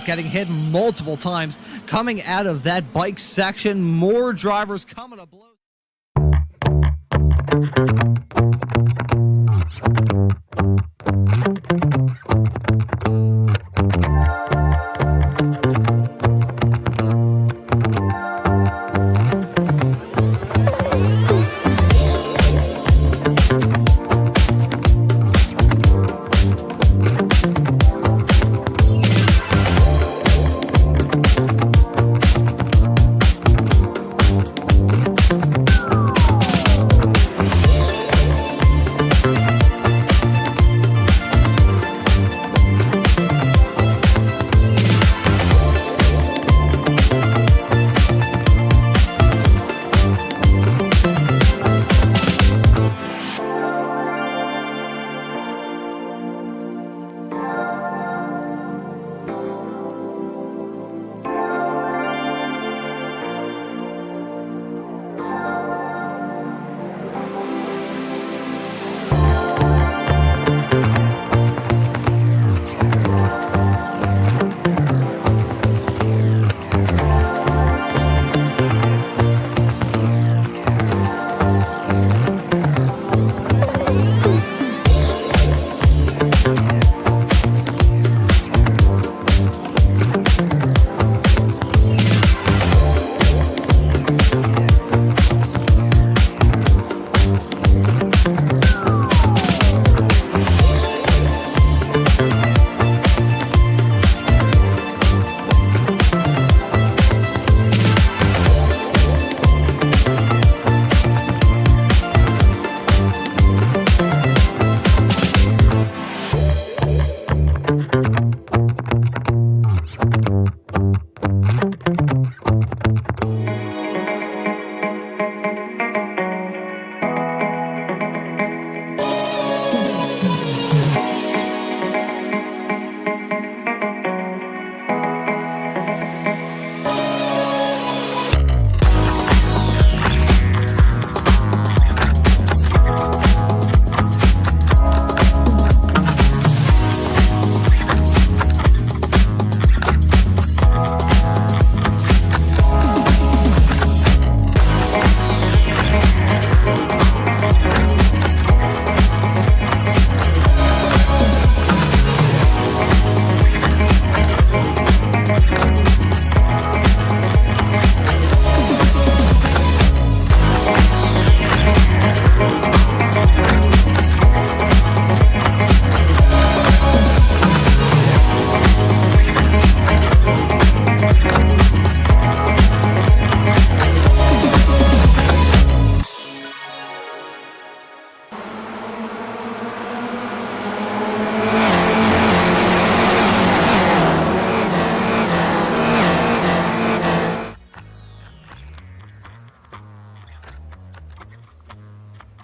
Getting hit multiple times coming out of that bike section. More drivers coming to blows.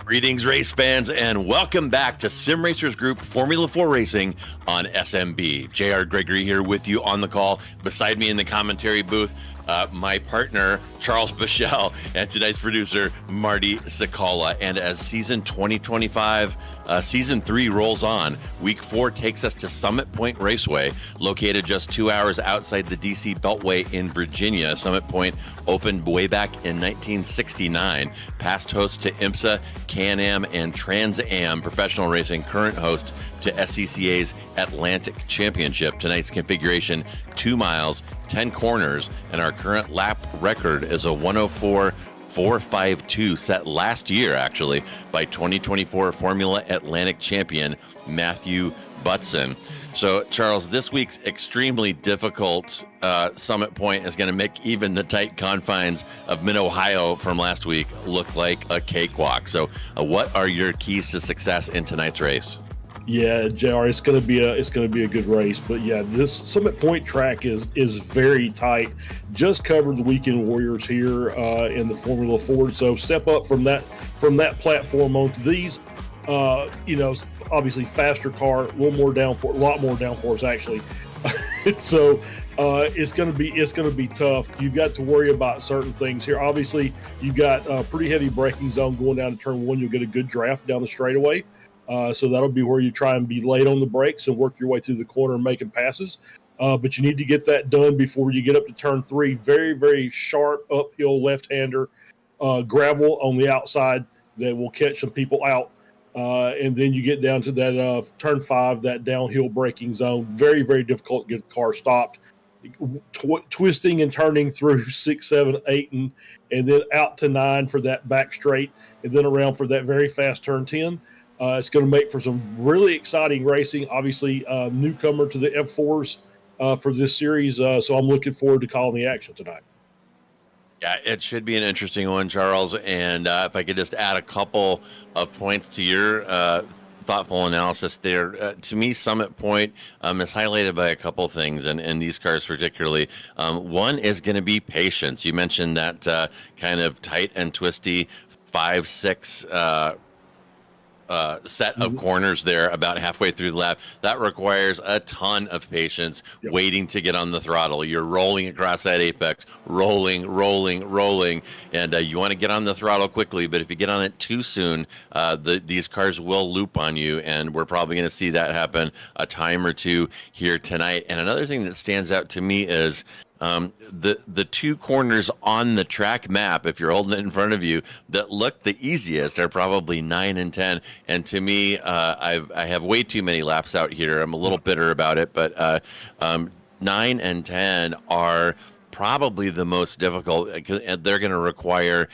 Greetings, race fans, and welcome back to Sim Racers Group Formula 4 Racing on SMB. JR Gregory here with you on the call. Beside me in the commentary booth, my partner, Charles Bichelle, and tonight's producer, Marty Sakala. And as season 2025, season 3 rolls on, week 4 takes us to Summit Point Raceway, located just 2 hours outside the DC Beltway in Virginia. Summit Point opened way back in 1969. Past host to IMSA, Can-Am, and Trans-Am professional racing, current host to SCCA's Atlantic Championship. Tonight's configuration, 2 miles, 10 corners, and our current lap record is a 104.452, set last year, actually, by 2024 Formula Atlantic champion Matthew Butson. So, Charles, this week's extremely difficult Summit Point is going to make even the tight confines of Mid-Ohio from last week look like a cakewalk. So, what are your keys to success in tonight's race? Yeah, JR, it's gonna be a good race. But yeah, this Summit Point track is very tight. Just covered the Weekend Warriors here in the Formula Ford. So step up from that platform onto these. Obviously faster car, a lot more downforce actually. So it's gonna be tough. You've got to worry about certain things here. Obviously, you've got a pretty heavy braking zone going down to turn one. You'll get a good draft down the straightaway. So that'll be where you try and be late on the brakes and work your way through the corner and making passes. But you need to get that done before you get up to turn three. Very, very sharp uphill left-hander, gravel on the outside that will catch some people out. And then you get down to that turn five, that downhill braking zone. Very, very difficult to get the car stopped. Twisting and turning through 6, 7, 8, and then out to 9 for that back straight, and then around for that very fast turn 10. It's going to make for some really exciting racing. Obviously, newcomer to the F4s for this series, so I'm looking forward to calling the action tonight. Yeah, it should be an interesting one, Charles. And if I could just add a couple of points to your thoughtful analysis there. To me, Summit Point is highlighted by a couple things, and these cars particularly. One is going to be patience. You mentioned that kind of tight and twisty 5, 6 set of corners there about halfway through the lap. That requires a ton of patience. Yep. Waiting to get on the throttle. You're rolling across that apex, rolling, and you want to get on the throttle quickly, but if you get on it too soon, these cars will loop on you, and we're probably going to see that happen a time or two here tonight. And another thing that stands out to me is the two corners on the track map, if you're holding it in front of you, that look the easiest are probably 9 and 10. And to me, I have way too many laps out here. I'm a little bitter about it, but 9 and 10 are probably the most difficult. They're going to require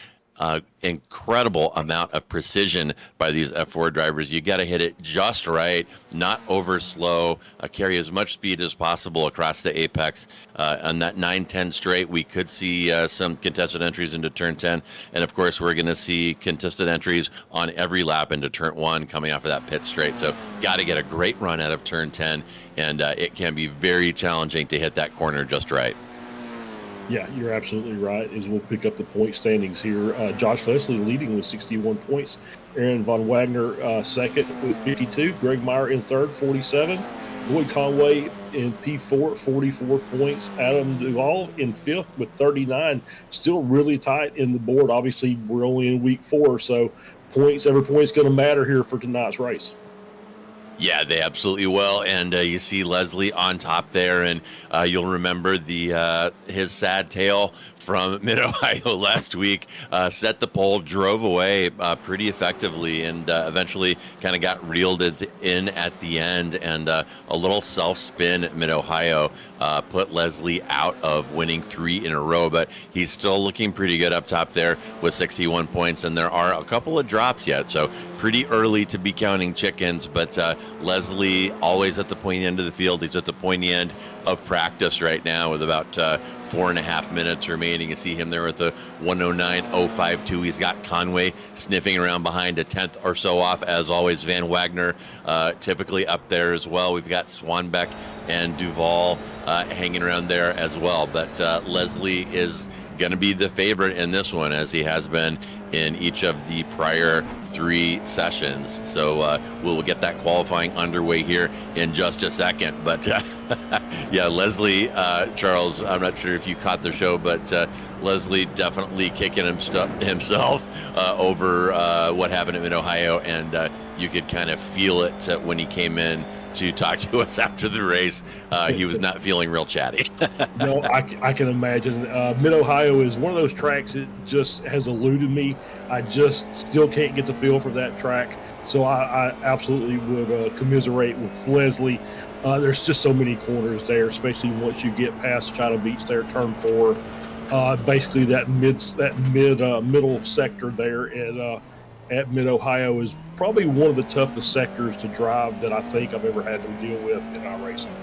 incredible amount of precision by these F4 drivers. You got to hit it just right, not over slow, carry as much speed as possible across the apex. On that 9-10 straight, we could see some contested entries into turn 10. And of course, we're going to see contested entries on every lap into turn 1 coming off of that pit straight. So got to get a great run out of turn 10. And it can be very challenging to hit that corner just right. Yeah, you're absolutely right. As we'll pick up the point standings here, Josh Leslie leading with 61 points. Aaron Von Wagner second with 52. Greg Meyer in third, 47. Lloyd Conway in P4, 44 points. Adam Duvall in fifth with 39. Still really tight in the board. Obviously, we're only in week 4, so every point's going to matter here for tonight's race. Yeah, they absolutely will. And you see Leslie on top there, and you'll remember his sad tale from Mid-Ohio last week. Set the pole, drove away pretty effectively, and eventually kind of got reeled in at the end. And a little self-spin at Mid-Ohio put Leslie out of winning 3 in a row, but he's still looking pretty good up top there with 61 points, and there are a couple of drops yet, so pretty early to be counting chickens. But Leslie always at the pointy end of the field. He's at the pointy end of practice right now with about 4.5 minutes remaining. You see him there with the 109.052. He's got Conway sniffing around behind, a tenth or so off. As always, Van Wagner typically up there as well. We've got Swanbeck and Duvall hanging around there as well. But Leslie is going to be the favorite in this one, as he has been in each of the prior 3 sessions. So we'll get that qualifying underway here in just a second. But yeah, Leslie, Charles, I'm not sure if you caught the show, but Leslie definitely kicking himself over what happened in Ohio, and you could kind of feel it when he came in to talk to us after the race. He was not feeling real chatty. No, I can imagine. Mid-Ohio is one of those tracks that just has eluded me. I just still can't get the feel for that track. So I absolutely would commiserate with Leslie. There's just so many corners there, especially once you get past China Beach there, turn 4. Basically that middle sector there at Mid-Ohio is probably one of the toughest sectors to drive that I think I've ever had to deal with in our racing.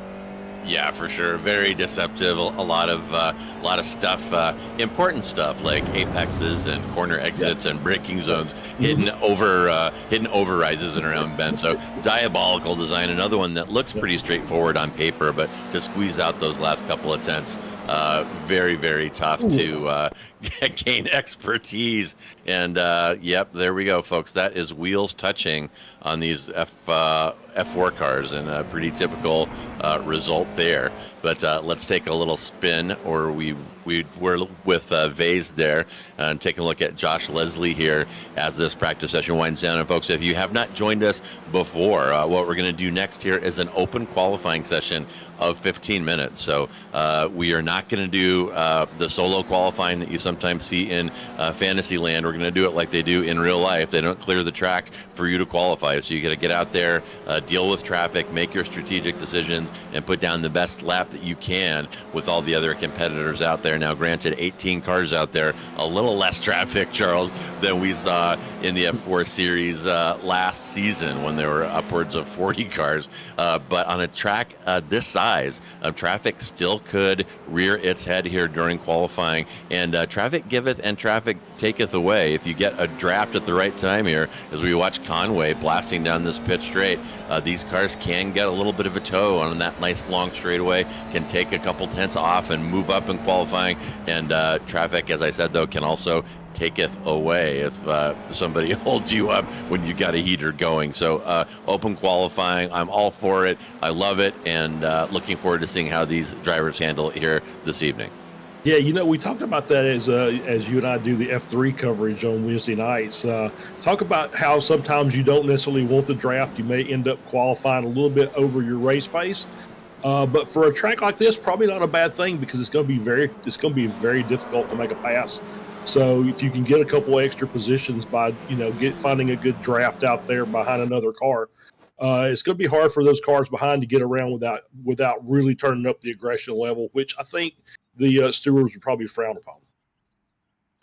Yeah, for sure. Very deceptive. A lot of stuff, important stuff like apexes and corner exits and braking zones, hidden overrises and around bends. So diabolical design. Another one that looks pretty straightforward on paper, but to squeeze out those last couple of tenths, very, very tough to gain expertise. And yep, there we go, folks. That is wheels touching on these F4 cars, and a pretty typical result there. But let's take a little spin, or we're with Vase there, and taking a look at Josh Leslie here as this practice session winds down. And folks, if you have not joined us before, what we're going to do next here is an open qualifying session of 15 minutes. So we are not going to do the solo qualifying that you sometimes see in fantasy land. We're going to do it like they do in real life. They don't clear the track for you to qualify. So you got to get out there, deal with traffic, make your strategic decisions, and put down the best lap that you can with all the other competitors out there. Now, granted, 18 cars out there, a little less traffic, Charles, than we saw in the F4 series last season when there were upwards of 40 cars. But on a track this size, traffic still could rear its head here during qualifying. And traffic giveth and traffic taketh away. If you get a draft at the right time here, as we watch Conway blasting down this pit straight, these cars can get a little bit of a tow on that nice long straightaway, can take a couple tenths off and move up in qualifying. And traffic, as I said, though, can also taketh away if somebody holds you up when you got a heater going. So open qualifying, I'm all for it. I love it, and looking forward to seeing how these drivers handle it here this evening. Yeah, we talked about that as you and I do the F3 coverage on Wednesday nights. Talk about how sometimes you don't necessarily want the draft. You may end up qualifying a little bit over your race pace. But for a track like this, probably not a bad thing, because it's going to be very difficult to make a pass. So if you can get a couple extra positions by finding a good draft out there behind another car, it's going to be hard for those cars behind to get around without really turning up the aggression level, which I think the stewards would probably frown upon.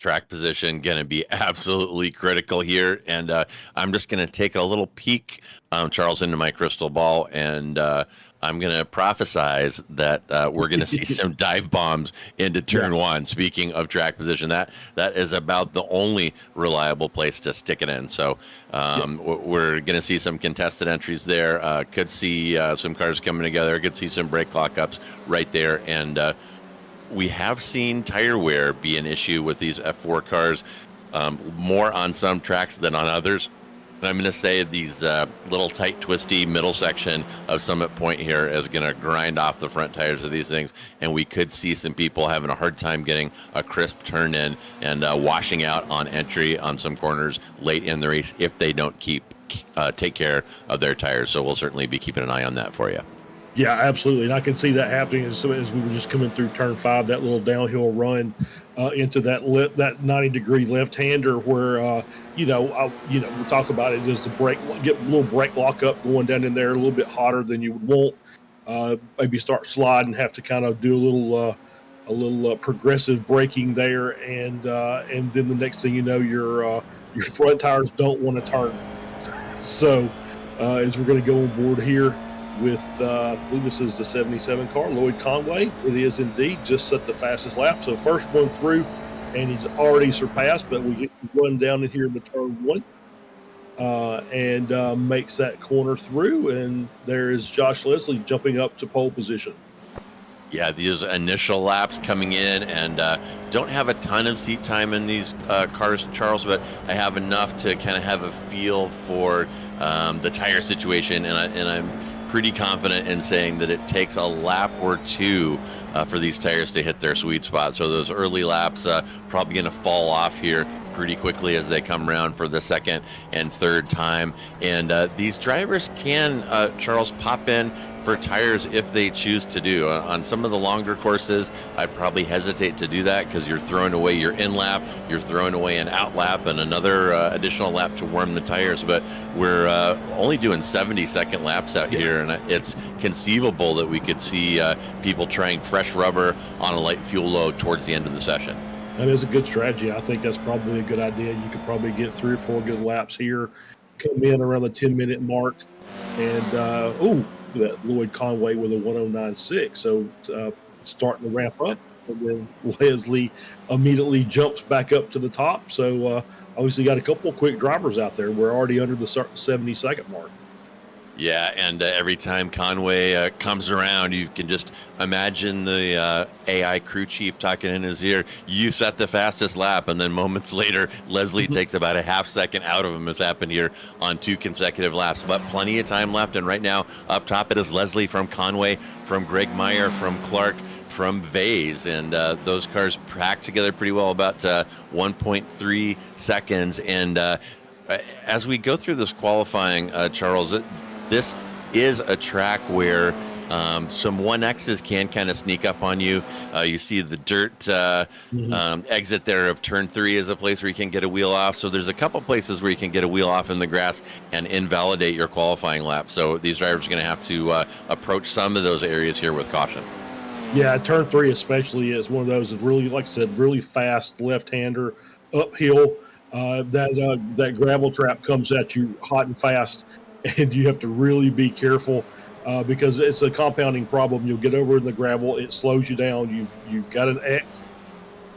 Track position going to be absolutely critical here, and I'm just going to take a little peek, Charles, into my crystal ball, and I'm going to prophesize that we're going to see some dive bombs into turn one. Speaking of track position, that is about the only reliable place to stick it in. So we're going to see some contested entries there. Could see some cars coming together. Could see some brake lockups right there. And we have seen tire wear be an issue with these F4 cars, more on some tracks than on others. And I'm going to say these little tight, twisty middle section of Summit Point here is going to grind off the front tires of these things, and we could see some people having a hard time getting a crisp turn in and washing out on entry on some corners late in the race if they don't take care of their tires. So we'll certainly be keeping an eye on that for you. Yeah, absolutely. And I can see that happening as we were just coming through turn 5, that little downhill run into that 90-degree left-hander where, we'll talk about it as the get a little brake lock up going down in there a little bit hotter than you would want. Maybe start sliding, have to kind of do a little progressive braking there. And then the next thing you know, your front tires don't want to turn. So as we're going to go on board here, with, I believe this is the 77 car, Lloyd Conway. It is indeed just set the fastest lap. So first one through, and he's already surpassed, but we get to run down in here in the turn 1 and makes that corner through. And there is Josh Leslie jumping up to pole position. Yeah, these initial laps coming in, and don't have a ton of seat time in these cars, Charles, but I have enough to kind of have a feel for the tire situation, and I'm pretty confident in saying that it takes a lap or two for these tires to hit their sweet spot. So those early laps probably going to fall off here pretty quickly as they come around for the second and third time. And these drivers can, Charles, pop in for tires if they choose to do. On some of the longer courses, I'd probably hesitate to do that because you're throwing away your in lap, you're throwing away an out lap and another additional lap to warm the tires. But we're only doing 70-second laps out here, and it's conceivable that we could see people trying fresh rubber on a light fuel load towards the end of the session. That is a good strategy. I think that's probably a good idea. You could probably get 3 or 4 good laps here, come in around the 10-minute mark, and Look at that, Lloyd Conway with a 109.6. So starting to ramp up, and then Leslie immediately jumps back up to the top. So obviously got a couple of quick drivers out there. We're already under the 70-second mark. Yeah, and every time Conway comes around, you can just imagine the AI crew chief talking in his ear. You set the fastest lap, and then moments later, Leslie takes about a half second out of him. Has happened here on 2 consecutive laps, but plenty of time left. And right now, up top, it is Leslie from Conway, from Greg Meyer, from Clark, from Vase, and those cars packed together pretty well, about 1.3 seconds. And as we go through this qualifying, Charles, this is a track where some 1Xs can kind of sneak up on you. You see the dirt exit there of turn 3 is a place where you can get a wheel off. So there's a couple places where you can get a wheel off in the grass and invalidate your qualifying lap. So these drivers are going to have to approach some of those areas here with caution. Yeah, turn 3 especially is one of those that really, like I said, really fast left-hander uphill. That gravel trap comes at you hot and fast, and you have to really be careful because it's a compounding problem. You'll get over in the gravel, it slows you down. You've got an X,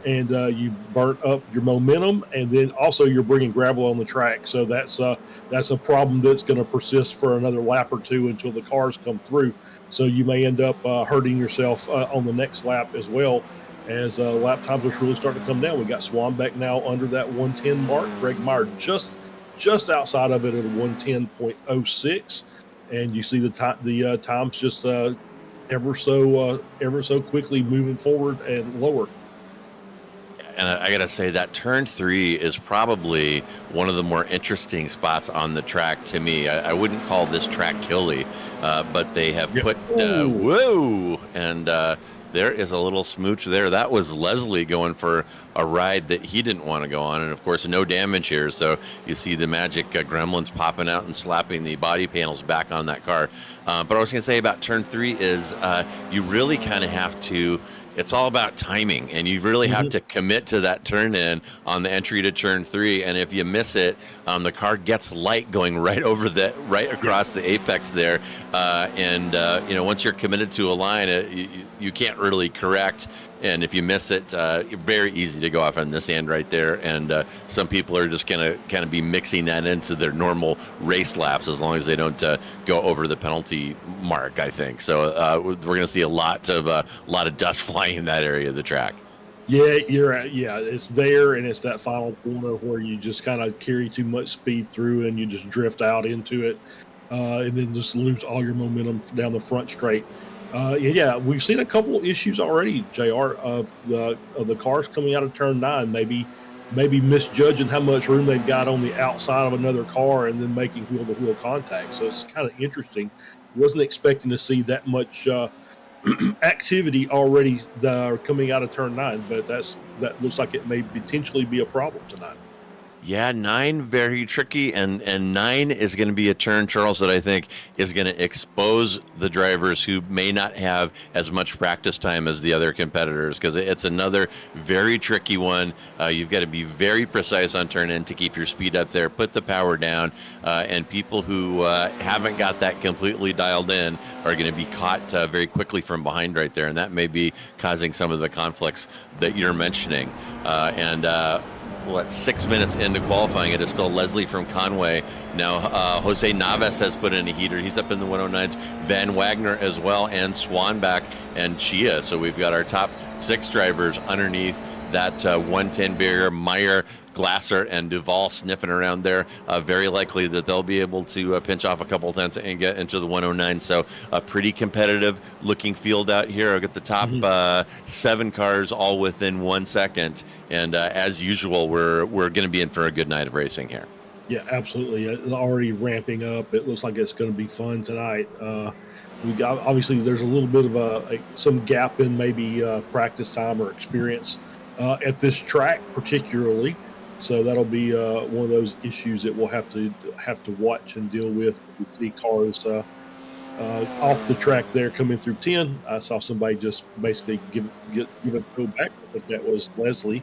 and you burnt up your momentum, and then also you're bringing gravel on the track. So that's a problem that's going to persist for another lap or two until the cars come through. So you may end up hurting yourself on the next lap as well, as lap times are really starting to come down. We got Swanbeck now under that 110 mark. Greg Meyer just outside of it at a 110.06, and you see the times just ever so quickly moving forward and lower. And I got to say that turn 3 is probably one of the more interesting spots on the track to me. I wouldn't call this track killy, but they have put whoa, and there is a little smooch there. That was Leslie going for a ride that he didn't want to go on, and of course no damage here. So you see the magic gremlins popping out and slapping the body panels back on that car. But I was going to say about turn 3 is you really kind of have to. It's all about timing, and you really have to commit to that turn in on the entry to turn 3. And if you miss it, the car gets light going right across the apex there. Once you're committed to a line, you can't really correct. And if you miss it, very easy to go off on this end right there. And some people are just going to kind of be mixing that into their normal race laps as long as they don't go over the penalty mark, I think. So we're going to see a lot of dust flying in that area of the track. Yeah, you're right. Yeah, it's there, and it's that final corner where you just kind of carry too much speed through and you just drift out into it, and then just lose all your momentum down the front straight. We've seen a couple issues already, JR, of the cars coming out of turn 9, maybe misjudging how much room they've got on the outside of another car and then making wheel-to-wheel contact. So it's kind of interesting. Wasn't expecting to see that much activity already coming out of turn 9, but that looks like it may potentially be a problem tonight. Yeah, 9 very tricky, and 9 is going to be a turn, Charles, that I think is going to expose the drivers who may not have as much practice time as the other competitors, because it's another very tricky one. You've got to be very precise on turn in to keep your speed up there, put the power down, and people who haven't got that completely dialed in are going to be caught very quickly from behind right there, and that may be causing some of the conflicts that you're mentioning. 6 minutes into qualifying, it is still Leslie from Conway. Now, Jose Navas has put in a heater. He's up in the 109s. Van Wagner as well, and Swanback and Chia. So we've got our top 6 drivers underneath that 110 barrier. Meyer, Glasser, and Duvall sniffing around there. Very likely that they'll be able to pinch off a couple tenths and get into the 109. So a pretty competitive looking field out here. I've got the top 7 cars all within 1 second. And as usual, we're going to be in for a good night of racing here. Yeah, absolutely. It's already ramping up. It looks like it's going to be fun tonight. We got, obviously, there's a little bit of some gap in maybe practice time or experience at this track particularly. So that'll be one of those issues that we'll have to watch and deal with. We see cars off the track there coming through 10. I saw somebody just basically give it a tow back. I think that was Leslie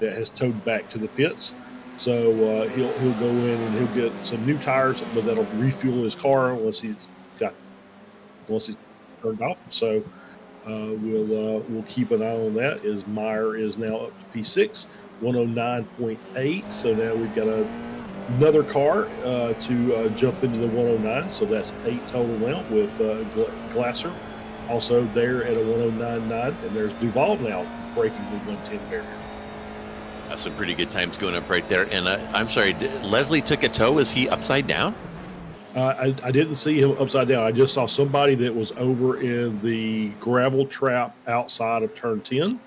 that has towed back to the pits. So he'll go in and he'll get some new tires, but that'll refuel his car unless he's got once it's turned off. So we'll keep an eye on that. As Meyer is now up to P6, 109.8. So now we've got another car to jump into the 109. So that's 8 total now with Glasser also there at a 109.9, and there's Duval now breaking the 110 barrier. That's some pretty good times going up right there. And I'm sorry, Leslie took a tow. Is he upside down? I didn't see him upside down. I just saw somebody that was over in the gravel trap outside of turn 10.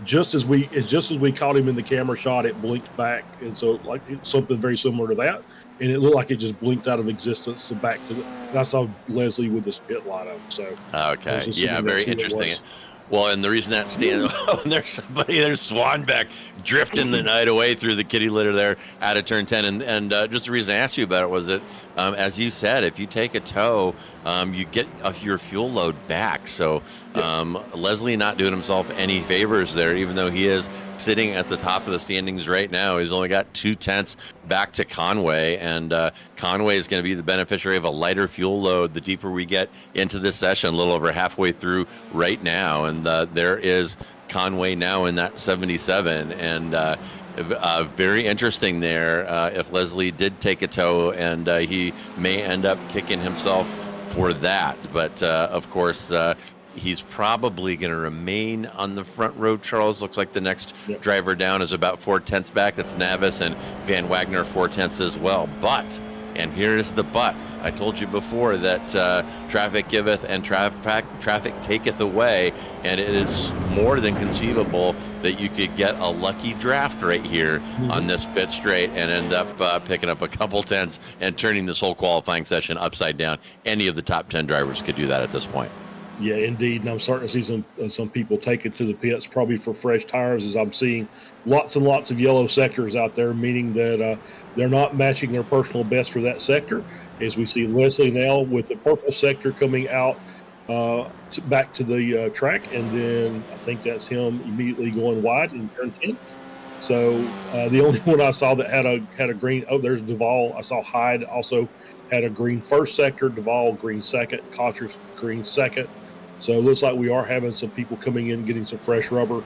Just as we caught him in the camera shot, it blinked back, and so like it's something very similar to that, and it looked like it just blinked out of existence. So back to and I saw Leslie with the spit light up. So okay, yeah, very interesting. Well, and the reason that stands, there's Swanbeck drifting the night away through the kitty litter there out of turn 10. And just the reason I asked you about it was that, as you said, if you take a tow, you get your fuel load back. So Leslie not doing himself any favors there, even though he is sitting at the top of the standings right now. He's only got 0.2 back to Conway, and Conway is going to be the beneficiary of a lighter fuel load the deeper we get into this session, a little over halfway through right now. And there is Conway now in that 77, and very interesting there if Leslie did take a tow, and he may end up kicking himself for that. But of course, he's probably going to remain on the front row. Charles, looks like the next driver down is about 0.4 back. That's Navis, and Van Wagner 0.4 as well. But, and here's the but, I told you before that traffic giveth and traffic taketh away, and it is more than conceivable that you could get a lucky draft right here on this pit straight and end up picking up a couple tenths and turning this whole qualifying session upside down. Any of the top 10 drivers could do that at this point. Yeah, indeed, and I'm starting to see some people take it to the pits, probably for fresh tires, as I'm seeing lots and lots of yellow sectors out there, meaning that they're not matching their personal best for that sector. As we see Leslie now with the purple sector coming out back to the track, and then I think that's him immediately going wide in turn 10. So the only one I saw that had a green, there's Duval. I saw Hyde also had a green first sector, Duval green second, Kotcher's green second. So it looks like we are having some people coming in, getting some fresh rubber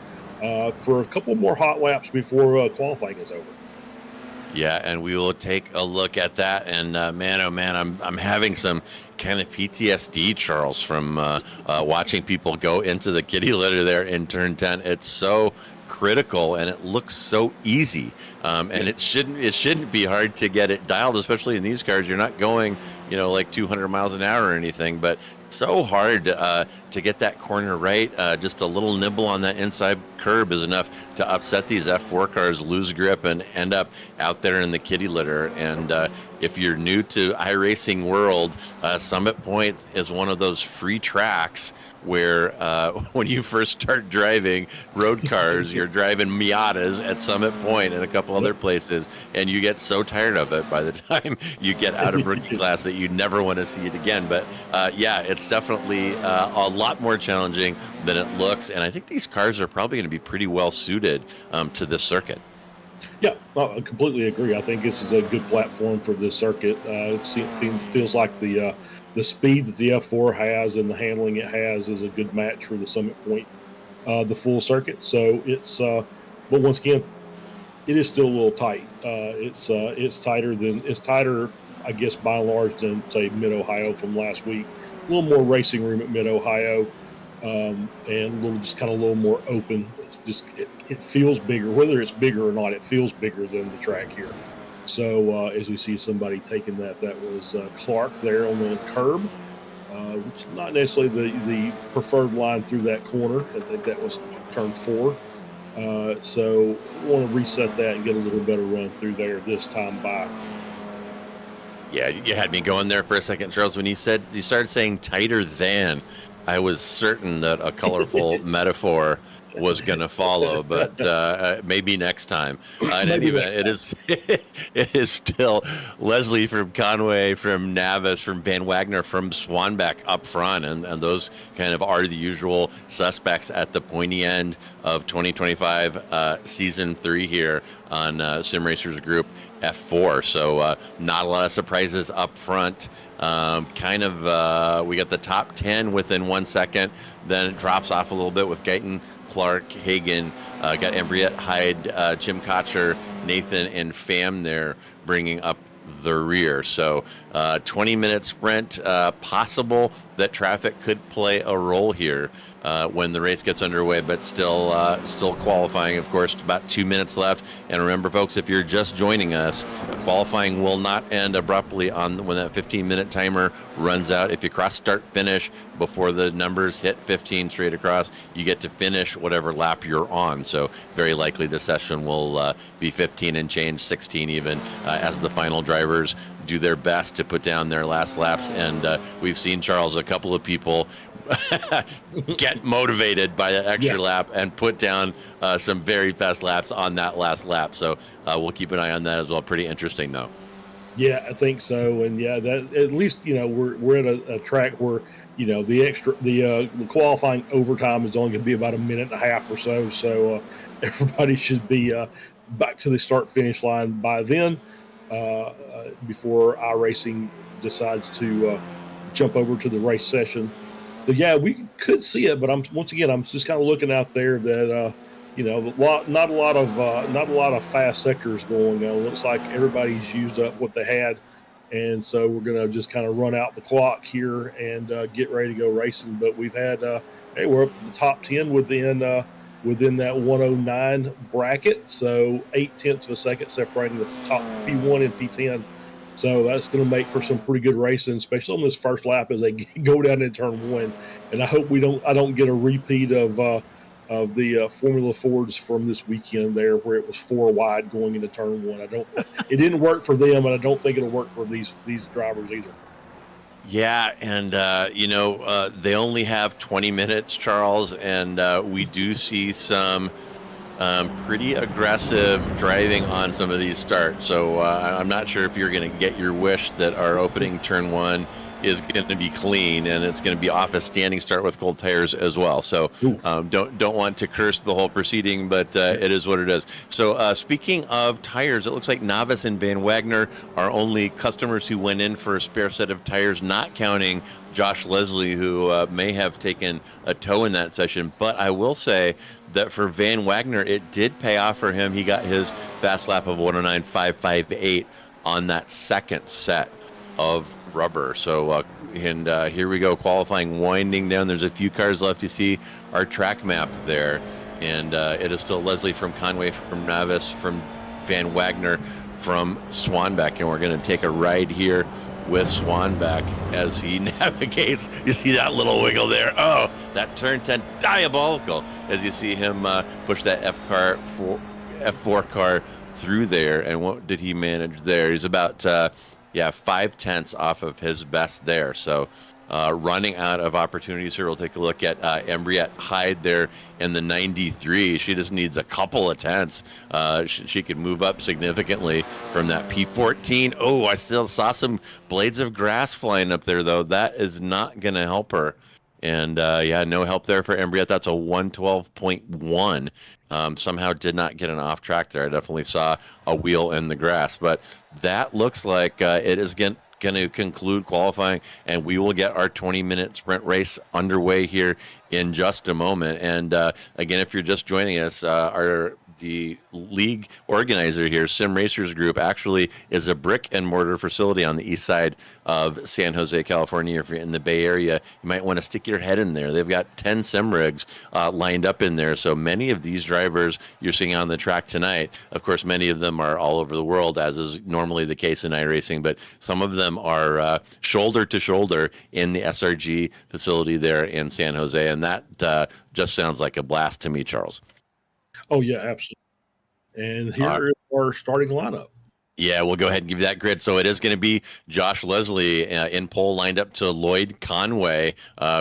for a couple more hot laps before qualifying is over. Yeah, and we will take a look at that. And man, oh man, I'm having some kind of PTSD, Charles, from watching people go into the kitty litter there in turn 10. It's so critical, and it looks so easy, and it shouldn't be hard to get it dialed, especially in these cars. You're not going like 200 miles an hour or anything, but so hard to get that corner right. Just a little nibble on that inside curb is enough to upset these F4 cars, lose grip, and end up out there in the kitty litter. And if you're new to iRacing world, Summit Point is one of those free tracks where when you first start driving road cars, you're driving Miatas at Summit Point and a couple other places, and you get so tired of it by the time you get out of rookie class that you never want to see it again. But yeah, it's definitely a lot more challenging than it looks, and I think these cars are probably going to be pretty well suited to this circuit. Yeah, I completely agree. I think this is a good platform for this circuit. It feels like the speed that the F4 has and the handling it has is a good match for the Summit Point, the full circuit. So it's, but once again, it is still a little tight. It's tighter, I guess, by and large than say Mid Ohio from last week. A little more racing room at Mid Ohio, and a little more open. It's just it feels bigger, whether it's bigger or not. It feels bigger than the track here. So as we see somebody taking that was Clark there on the curb, which is not necessarily the preferred line through that corner. I think that was turn 4. So we want to reset that and get a little better run through there this time by. Yeah, you had me going there for a second, Charles. When you started saying tighter than, I was certain that a colorful metaphor was going to follow, but maybe next time. In any event, it is still Leslie from Conway, from Navis, from Van Wagner, from Swanbeck up front, and those kind of are the usual suspects at the pointy end of 2025 season 3 here on Sim Racers Group F-4. So not a lot of surprises up front. We got the top 10 within 1 second. Then it drops off a little bit with Guyton, Clark, Hagan, got Embriette, Hyde, Jim Kocher, Nathan, and Pham there bringing up the rear. So 20-minute sprint, possible that traffic could play a role here when the race gets underway, but still qualifying, of course, about 2 minutes left. And remember, folks, if you're just joining us, qualifying will not end abruptly when that 15-minute timer runs out. If you cross start finish before the numbers hit 15 straight across, you get to finish whatever lap you're on. So very likely the session will be 15 and change, 16 even, as the final drivers do their best to put down their last laps. And we've seen, Charles, a couple of people get motivated by that extra lap and put down some very fast laps on that last lap. So we'll keep an eye on that as well. Pretty interesting, though. Yeah, I think so. And yeah, that at least, we're at a track where, the qualifying overtime is only going to be about a minute and a half or so. So everybody should be back to the start finish line by then, before iRacing decides to jump over to the race session. So yeah, we could see it, but I'm just kind of looking out there that not a lot of fast sectors going on. Looks like everybody's used up what they had, and so we're gonna just kind of run out the clock here and get ready to go racing. But we've had we're up to the top 10 within that 109 bracket, so 0.8 of a second separating the top P1 and P10. So that's going to make for some pretty good racing, especially on this first lap as they go down into turn 1. And I hope I don't get a repeat of the Formula Fords from this weekend there, where it was 4 wide going into turn 1. It didn't work for them, and I don't think it'll work for these drivers either. Yeah, and they only have 20 minutes, Charles, and we do see some pretty aggressive driving on some of these starts. So I'm not sure if you're going to get your wish that our opening turn 1 is going to be clean, and it's going to be off a standing start with cold tires as well. So don't want to curse the whole proceeding, but it is what it is. So speaking of tires, it looks like Novice and Van Wagner are only customers who went in for a spare set of tires, not counting Josh Leslie, who may have taken a tow in that session. But I will say that for Van Wagner, it did pay off for him. He got his fast lap of 109.558 on that second set of rubber. So here we go, qualifying winding down. There's a few cars left. You see our track map there, and it is still Leslie from Conway, from Novice, from Van Wagner, from Swanbeck, and we're going to take a ride here with Swanbeck as he navigates. You see that little wiggle there? Oh, that turn 10, diabolical, as you see him push that F4 car through there. And what did he manage there? He's about 5/10 off of his best there. So running out of opportunities here. We'll take a look at Embriette Hyde there in the 93. She just needs a couple of tenths. She could move up significantly from that P14. Oh, I still saw some blades of grass flying up there, though. That is not going to help her. And no help there for Embriette. That's a 112.1. Somehow did not get an off track there. I definitely saw a wheel in the grass, but that looks like it is going to conclude qualifying, and we will get our 20-minute sprint race underway here in just a moment. And again, if you're just joining us, the league organizer here, Sim Racers Group, actually is a brick and mortar facility on the east side of San Jose, California. If you're in the Bay Area, you might want to stick your head in there. They've got 10 sim rigs lined up in there. So many of these drivers you're seeing on the track tonight, of course, many of them are all over the world, as is normally the case in iRacing, but some of them are shoulder to shoulder in the SRG facility there in San Jose. And that just sounds like a blast to me, Charles. Oh, yeah, absolutely. And here is our starting lineup. Yeah, we'll go ahead and give you that grid. So it is going to be Josh Leslie in pole, lined up to Lloyd Conway,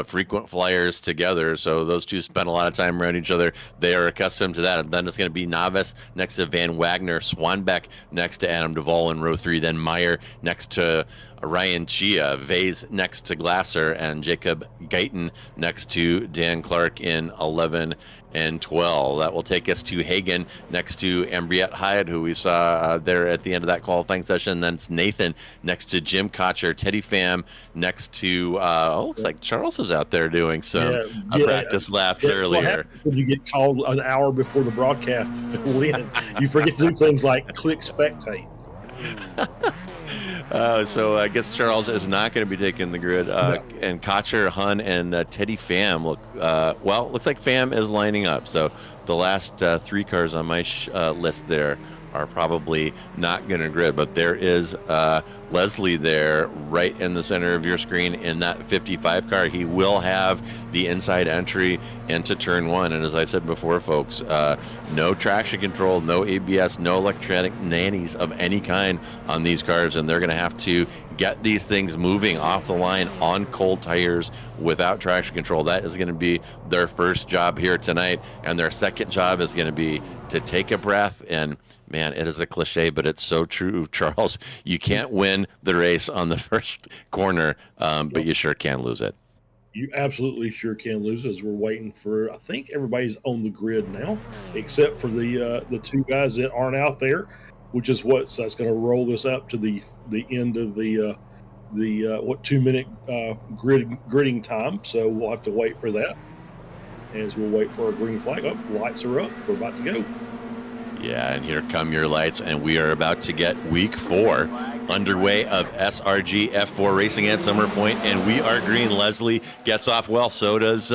frequent flyers together. So those two spend a lot of time around each other. They are accustomed to that. And then it's going to be Novice next to Van Wagner, Swanbeck next to Adam Duvall in row 3, then Meyer next to Ryan Chia, Vase next to Glasser, and Jacob Guyton next to Dan Clark in 11 and 12. That will take us to Hagen next to Ambriette Hyde, who we saw there at the end of that qualifying session. Then it's Nathan next to Jim Kocher, Teddy Pham next to, looks like Charles is out there doing some practice laps earlier. When you get called an hour before the broadcast to fill in, you forget to do things like click spectate. So I guess Charles is not going to be taking the grid. No. And Kocher, Hun, and Teddy Pham look, looks like Pham is lining up. So the last 3 cars on my list there are probably not going to grid, but there is Leslie there right in the center of your screen in that 55 car. He will have the inside entry into turn 1. And as I said before, folks, no traction control, no ABS, no electronic nannies of any kind on these cars. And they're going to have to get these things moving off the line on cold tires without traction control. That is going to be their first job here tonight. And their second job is going to be to take a breath. And man, it is a cliche, but it's so true, Charles. You can't win the race on the first corner, but you sure can lose it. You absolutely sure can lose as we're waiting for, I think everybody's on the grid now, except for the 2 guys that aren't out there, which is that's going to roll this up to the end of the 2-minute gridding time. So we'll have to wait for that. As we'll wait for our green flag. Oh, lights are up. We're about to go. Yeah, and here come your lights, and we are about to get week 4 underway of SRG F4 racing at Summer Point, and we are green. Leslie gets off well. So does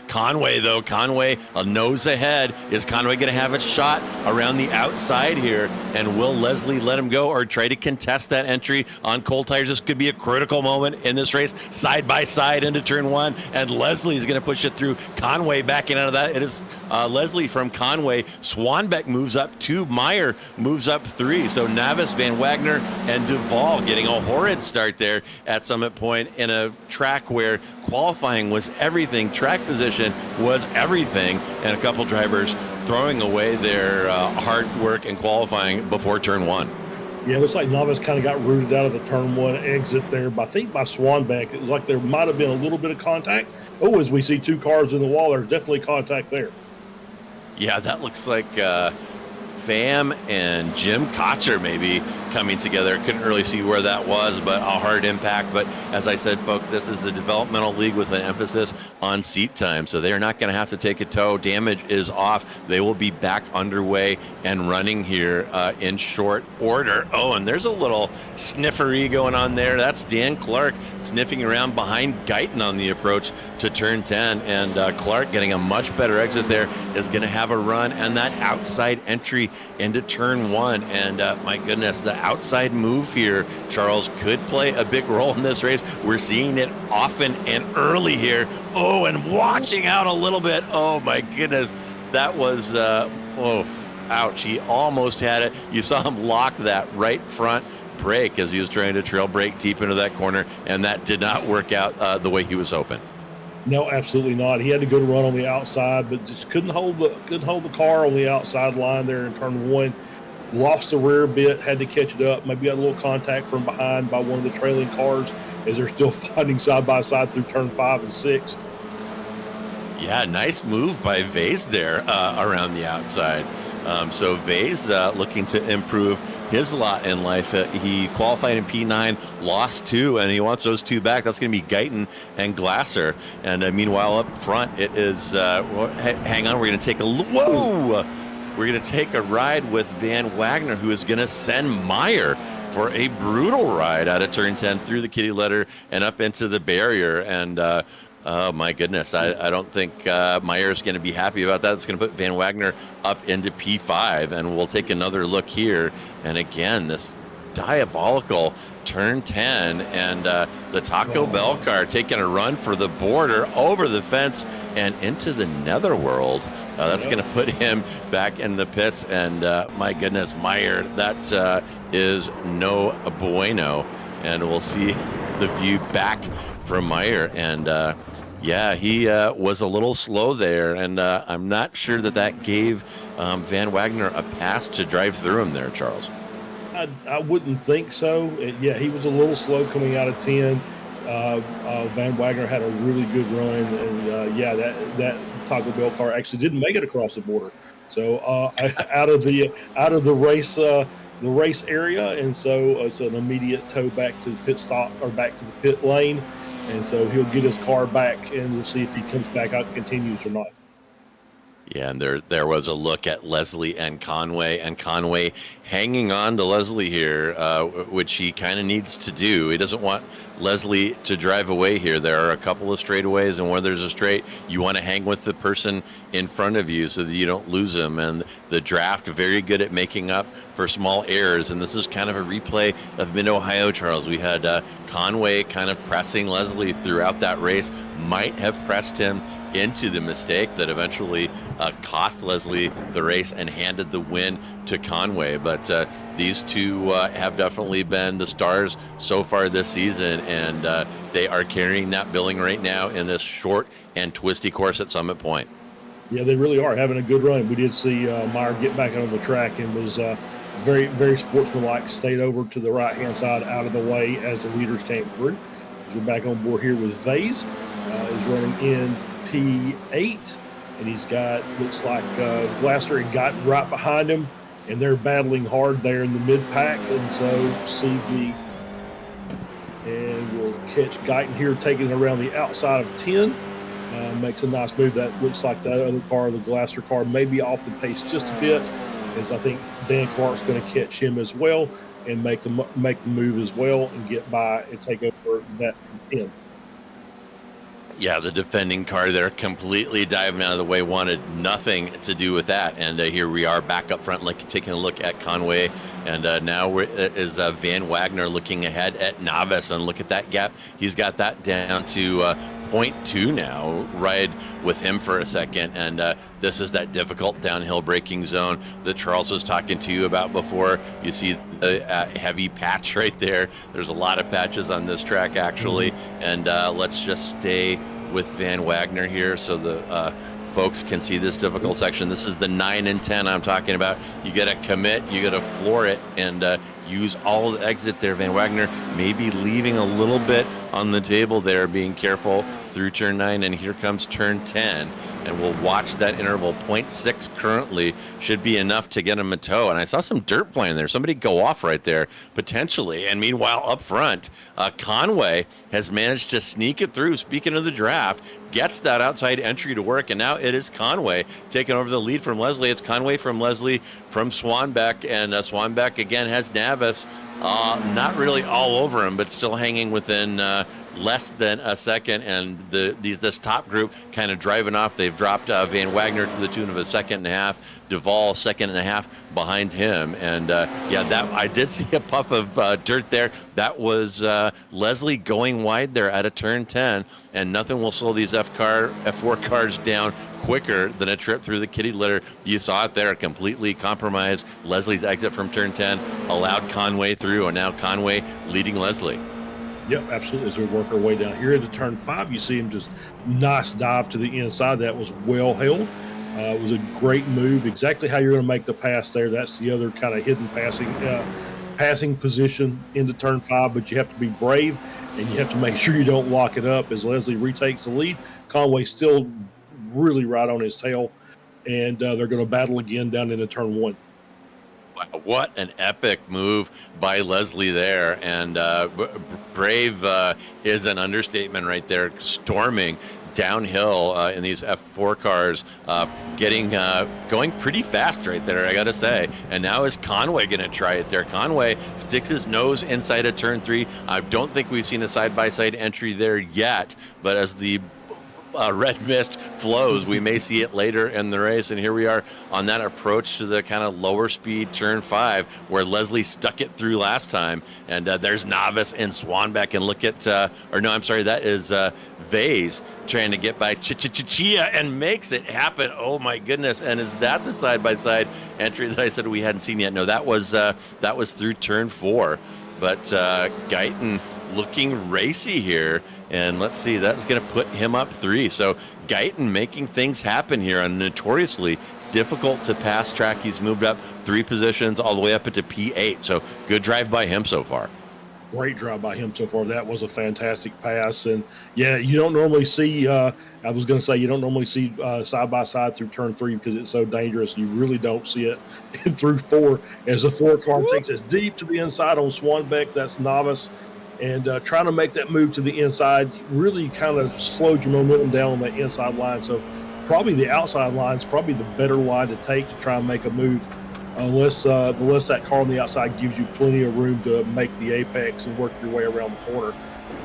Conway, though. Conway a nose ahead. Is Conway going to have a shot around the outside here? And will Leslie let him go or try to contest that entry on cold tires? This could be a critical moment in this race. Side by side into turn 1, and Leslie is going to push it through. Conway backing out of that. It is Leslie from Conway. Swanbeck moves up 2. Meyer moves up 3. So Navis, Van Wagner, and Duvall getting a horrid start there at Summit Point in a track where qualifying was everything. Track position was everything. And a couple drivers throwing away their hard work and qualifying before turn 1. Yeah, it looks like Navis kind of got rooted out of the turn 1 exit there. But I think by Swanbeck, it was like there might have been a little bit of contact. Oh, as we see 2 cars in the wall, there's definitely contact there. Yeah, that looks like Pham and Jim Kocher maybe coming together. Couldn't really see where that was, but a hard impact. But as I said, folks, this is the developmental league with an emphasis on seat time, so they're not going to have to take a tow. Damage is off. They will be back underway and running here in short order. Oh, and there's a little sniffery going on there. That's Dan Clark sniffing around behind Guyton on the approach to turn 10, and Clark getting a much better exit there is going to have a run, and that outside entry into turn 1. And my goodness, the outside move here, Charles, could play a big role in this race. We're seeing it often and early here. Oh, and watching out a little bit. Oh my goodness, that was ouch. He almost had it. You saw him lock that right front brake as he was trying to trail brake deep into that corner, and that did not work out the way he was hoping. No, absolutely not. He had to go to run on the outside, but just couldn't hold the car on the outside line there in turn 1. Lost the rear bit, had to catch it up. Maybe got a little contact from behind by one of the trailing cars as they're still fighting side by side through turn 5 and 6. Yeah, nice move by Vase there around the outside. So Vase looking to improve his lot in life. He qualified in P9, lost 2, and he wants those 2 back. That's going to be Guyton and Glasser. And meanwhile, up front, it is, hang on, we're going to take We're going to take a ride with Van Wagner, who is going to send Meyer for a brutal ride out of turn 10 through the kitty litter and up into the barrier. And oh my goodness, I don't think Meyer's going to be happy about that. It's going to put Van Wagner up into P5, and we'll take another look here. And again, this diabolical turn 10, and the Taco Bell car taking a run for the border, over the fence, and into the netherworld. That's going to put him back in the pits, and my goodness, Meyer, that is no bueno. And we'll see the view back from Meyer, and yeah, he was a little slow there, and I'm not sure that gave Van Wagner a pass to drive through him there, Charles. I wouldn't think so. Yeah, he was a little slow coming out of 10. Van Wagner had a really good run, and yeah, that Taco Bell car actually didn't make it across the border. So out of the race area, and so it's an immediate tow back to the pit stop or back to the pit lane, and so he'll get his car back, and we'll see if he comes back out and continues or not. Yeah, and there was a look at Leslie and Conway hanging on to Leslie here, which he kind of needs to do. He doesn't want Leslie to drive away here. There are a couple of straightaways, and where there's a straight, you want to hang with the person in front of you so that you don't lose them. And the draft, very good at making up for small errors, and this is kind of a replay of Mid-Ohio, Charles. We had Conway kind of pressing Leslie throughout that race, might have pressed him into the mistake that eventually cost Leslie the race and handed the win to Conway. But these two have definitely been the stars so far this season, and they are carrying that billing right now in this short and twisty course at Summit Point. Yeah, they really are having a good run. We did see Meyer get back on the track and was very, very sportsmanlike, stayed over to the right-hand side out of the way as the leaders came through. We're back on board here with Vase. Is running in P8, and he's got, looks like Glasser and Guyton right behind him, and they're battling hard there in the mid-pack, and so CV, and we'll catch Guyton here taking it around the outside of 10. Makes a nice move. That looks like that other car, the Glasser car, may be off the pace just a bit, as I think Dan Clark's going to catch him as well and make the move as well and get by and take over that 10. Yeah, the defending car there completely diving out of the way, wanted nothing to do with that. And here we are back up front, like taking a look at Conway. And now is Van Wagner looking ahead at Navis. And look at that gap. He's got that down to 0.2 now. Ride with him for a second. And this is that difficult downhill braking zone that Charles was talking to you about before. You see the heavy patch right there. There's a lot of patches on this track, actually. And let's just stay with Van Wagner here so the folks can see this difficult section. This is the 9 and 10 I'm talking about. You got to commit, you got to floor it, and use all the exit there. Van Wagner maybe leaving a little bit on the table there, being careful through turn 9, and here comes turn 10. And we'll watch that interval. 0.6 currently should be enough to get him a tow. And I saw some dirt flying there. Somebody go off right there, potentially. And meanwhile, up front, Conway has managed to sneak it through. Speaking of the draft, gets that outside entry to work. And now it is Conway taking over the lead from Leslie. It's Conway from Leslie from Swanbeck. And Swanbeck, again, has Navis not really all over him, but still hanging within less than a second, and this top group kind of driving off. They've dropped Van Wagner to the tune of a second and a half. Duvall, second and a half behind him. And yeah, that I did see a puff of dirt there. That was Leslie going wide there at a turn 10, and nothing will slow these F4 cars down quicker than a trip through the kitty litter. You saw it there, completely compromised. Leslie's exit from turn 10 allowed Conway through, and now Conway leading Leslie. Yep, absolutely. As we work our way down here into turn 5, you see him just nice dive to the inside. That was well held. It was a great move. Exactly how you're going to make the pass there. That's the other kind of hidden passing position into turn 5, but you have to be brave and you have to make sure you don't lock it up as Leslie retakes the lead. Conway still really right on his tail, and they're going to battle again down into turn 1. Wow, what an epic move by Leslie there. And brave is an understatement right there, storming downhill in these F4 cars, going pretty fast right there, I gotta say. And now is Conway gonna try it there? Conway sticks his nose inside of turn 3. I don't think we've seen a side-by-side entry there yet, but as the red mist flows, we may see it later in the race. And here we are on that approach to the kind of lower speed turn 5 where Leslie stuck it through last time. And there's Navis and Swanbeck, and look at that is Vase trying to get by Chia and makes it happen. Oh my goodness. And is that the side-by-side entry that I said we hadn't seen yet? No, that was through turn 4. But Guyton looking racy here. And let's see, that's going to put him up 3. So Guyton making things happen here on a notoriously difficult to pass track. He's moved up 3 positions all the way up into P8. So good drive by him so far. Great drive by him so far. That was a fantastic pass. And yeah, you don't normally see, I was going to say, you don't normally see side by side through turn 3 because it's so dangerous. You really don't see it through 4 as the 4 car takes us deep to the inside on Swanbeck. That's Novice. And trying to make that move to the inside really kind of slowed your momentum down on that inside line. So probably the outside line is probably the better line to take to try and make a move. Unless that car on the outside gives you plenty of room to make the apex and work your way around the corner.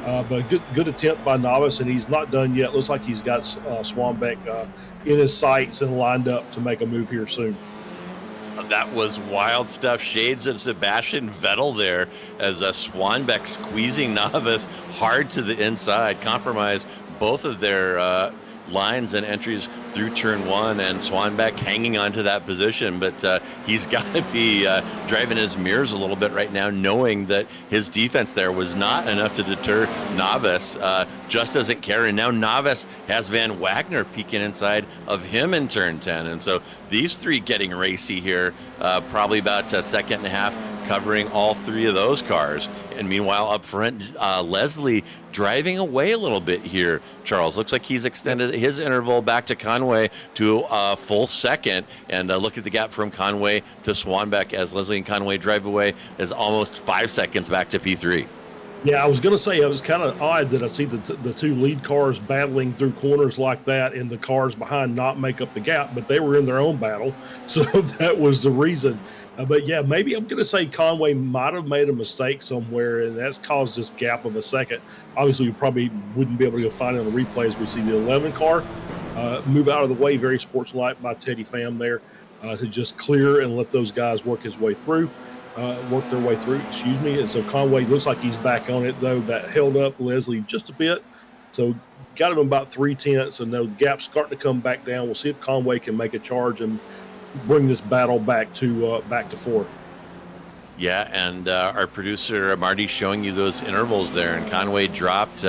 But good attempt by Novice, and he's not done yet. Looks like he's got Swanbeck in his sights and lined up to make a move here soon. That was wild stuff. Shades of Sebastian Vettel there as Swanbeck squeezing Novice hard to the inside, compromise both of their lines and entries through turn 1, and Swanbeck hanging on to that position. But he's got to be driving his mirrors a little bit right now, knowing that his defense there was not enough to deter Novice. Just doesn't care. And now Novice has Van Wagner peeking inside of him in turn 10. And so these 3 getting racy here, probably about a second and a half, covering all 3 of those cars. And meanwhile, up front, Leslie driving away a little bit here. Charles, looks like he's extended his interval back to Conway to a full second. And look at the gap from Conway to Swanbeck as Leslie and Conway drive away is almost 5 seconds back to P3. Yeah, I was going to say it was kind of odd that I see the 2 lead cars battling through corners like that and the cars behind not make up the gap, but they were in their own battle. So that was the reason. But yeah, maybe I'm going to say Conway might have made a mistake somewhere, and that's caused this gap of a second. Obviously, we probably wouldn't be able to go find it on the replays. We see the 11 car move out of the way, very sportsmanlike by Teddy Pham there to just clear and let those guys work their way through. And so Conway looks like he's back on it, though. That held up Leslie just a bit. So got him about 3/10, and the gap's starting to come back down. We'll see if Conway can make a charge and bring this battle back to 4. Yeah, and our producer Marty showing you those intervals there, and Conway dropped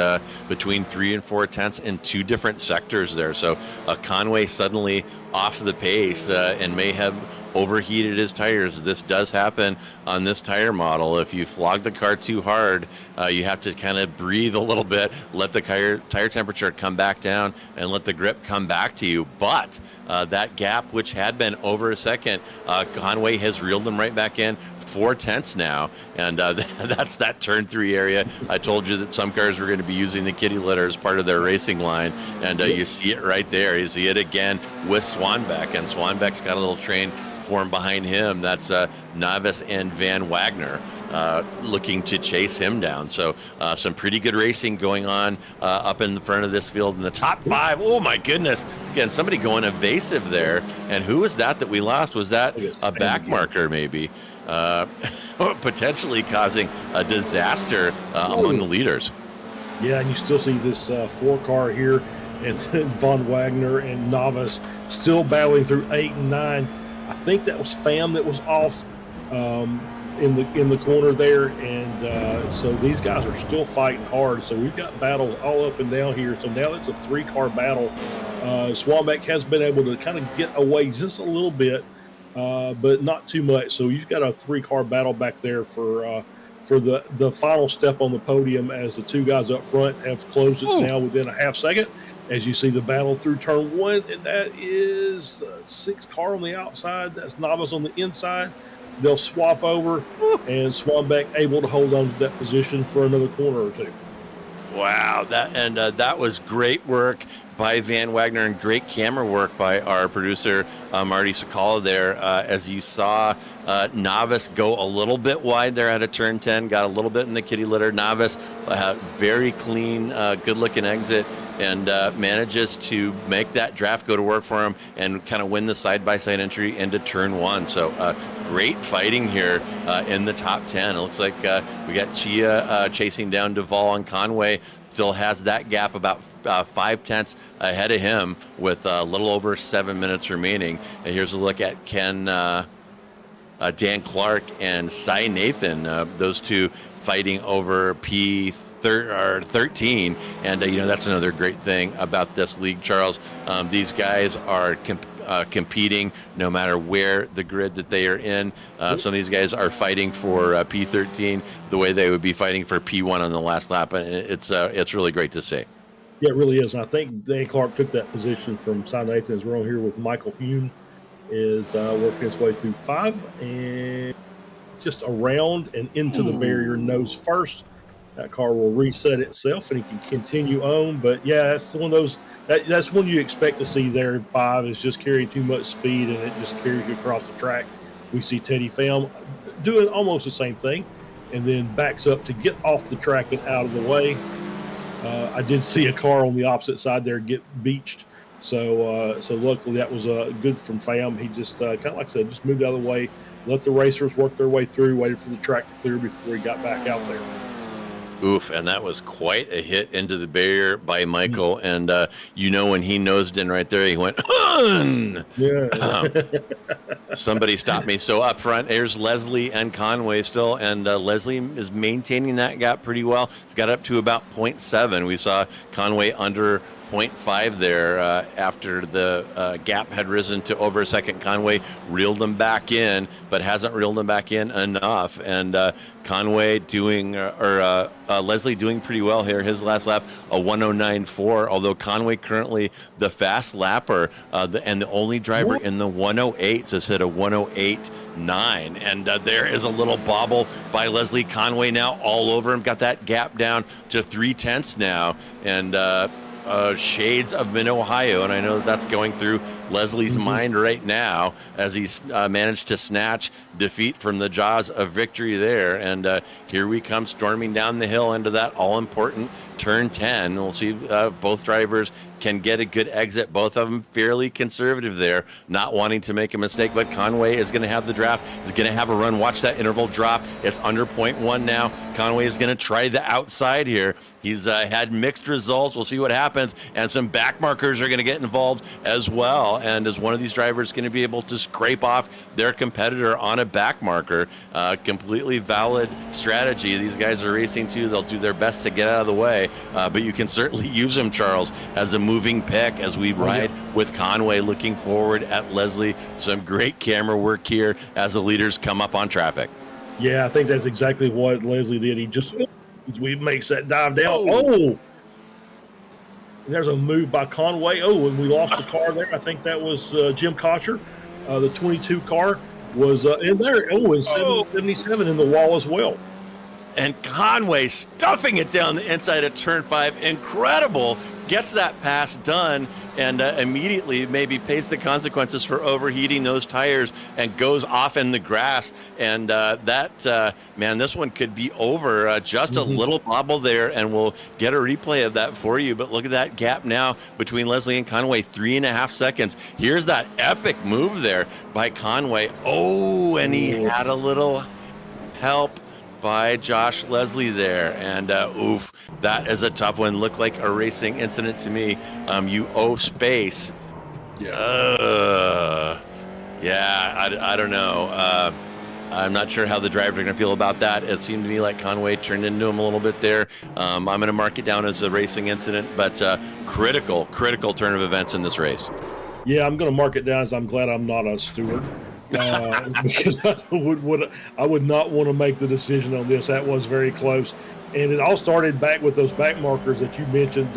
between 3 and 4 tenths in 2 different sectors there. So Conway suddenly off the pace and may have overheated his tires. This does happen on this tire model. If you flog the car too hard, you have to kind of breathe a little bit, let the tire temperature come back down, and let the grip come back to you. But that gap, which had been over a second, Conway has reeled them right back in. 4 tenths now, and that's that turn 3 area. I told you that some cars were going to be using the kitty litter as part of their racing line, and you see it right there. You see it again with Swanbeck, and Swanbeck's got a little train form behind him. That's Novice and Van Wagner looking to chase him down. So some pretty good racing going on up in the front of this field in the top 5. Oh my goodness. Again, somebody going evasive there. And who was that we lost? Was that a back marker maybe? Potentially causing a disaster among the leaders. Yeah, and you still see this 4 car here, and then Von Wagner and Novice still battling through 8 and 9. I think that was Pham that was off in the corner there, and so these guys are still fighting hard. So we've got battles all up and down here. So now it's a 3-car battle. Swanbeck has been able to kind of get away just a little bit, but not too much. So you've got a 3-car battle back there for the final step on the podium, as the 2 guys up front have closed it now within a half second. As you see the battle through turn 1, and that is the 6 car on the outside. That's Novice on the inside. They'll swap over, and Swanbeck able to hold on to that position for another corner or 2. Wow, that was great work by Van Wagner and great camera work by our producer Marty Sakala there. As you saw, Novice go a little bit wide there at a turn 10, got a little bit in the kitty litter. Novice very clean, good-looking exit, and manages to make that draft go to work for him and kind of win the side-by-side entry into turn 1. So great fighting here in the top 10. It looks like we got Chia chasing down Duvall and Conway. Still has that gap about 5 tenths ahead of him with a little over 7 minutes remaining. And here's a look at Dan Clark and Cy Nathan, those 2 fighting over 13. And, that's another great thing about this league, Charles. These guys are competing no matter where the grid that they are in. Some of these guys are fighting for P13 the way they would be fighting for P1 on the last lap. And it's really great to see. Yeah, it really is. And I think Dan Clark took that position from Cy Nathan, as we're on here with Michael Hume, is working his way through 5 and just around and into the barrier nose first. That car will reset itself and he can continue on. But yeah, that's one of those, that's one you expect to see there in 5, is just carrying too much speed and it just carries you across the track. We see Teddy Pham doing almost the same thing and then backs up to get off the track and out of the way. I did see a car on the opposite side there get beached. So luckily that was good from Pham. He just, kind of like I said, just moved out of the way, let the racers work their way through, waited for the track to clear before he got back out there. Oof, and that was quite a hit into the barrier by Michael. And, when he nosed in right there, he went, yeah. Somebody stopped me. So up front, there's Leslie and Conway still. And Leslie is maintaining that gap pretty well. It's got up to about 0.7. We saw Conway under 0.5 there after the gap had risen to over a second. Conway reeled them back in, but hasn't reeled them back in enough. And Conway Leslie doing pretty well here. His last lap, a 109.4, although Conway currently the fast lapper and the only driver in the 108s has hit a 108.9. And there is a little bobble by Leslie. Conway now all over him, got that gap down to 0.3 now. And shades of Mid-Ohio, and I know that's going through Leslie's mind right now as he's managed to snatch defeat from the jaws of victory there. And here we come storming down the hill into that all-important turn 10. We'll see both drivers can get a good exit. Both of them fairly conservative there, not wanting to make a mistake, but Conway is going to have the draft, is going to have a run. Watch that interval drop. It's under 0.1 now. Conway is going to try the outside here. He's had mixed results. We'll see what happens. And some back markers are going to get involved as well. And is one of these drivers going to be able to scrape off their competitor on a back marker? Completely valid strategy. These guys are racing too. They'll do their best to get out of the way. But you can certainly use them, Charles, as a moving pick as we ride with Conway looking forward at Leslie. Some great camera work here as the leaders come up on traffic. Yeah, I think that's exactly what Leslie did. He just makes that dive down. Oh! There's a move by Conway. Oh, and we lost the car there. I think that was Jim Kocher. The 22 car was in there. Oh, and 777 in the wall as well. And Conway stuffing it down the inside of turn 5. Incredible. Gets that pass done and immediately maybe pays the consequences for overheating those tires and goes off in the grass. And this one could be over. Just a little bobble there, and we'll get a replay of that for you. But look at that gap now between Leslie and Conway, 3.5 seconds. Here's that epic move there by Conway. Oh, and he had a little help by Josh Leslie there. And oof, that is a tough one. Looked like a racing incident to me. You owe space. I don't know. I'm not sure how the drivers are going to feel about that. It seemed to me like Conway turned into him a little bit there. I'm going to mark it down as a racing incident, but critical turn of events in this race. Yeah, I'm going to mark it down as I'm glad I'm not a steward. Because I would not want to make the decision on this. That was very close. And it all started back with those back markers that you mentioned,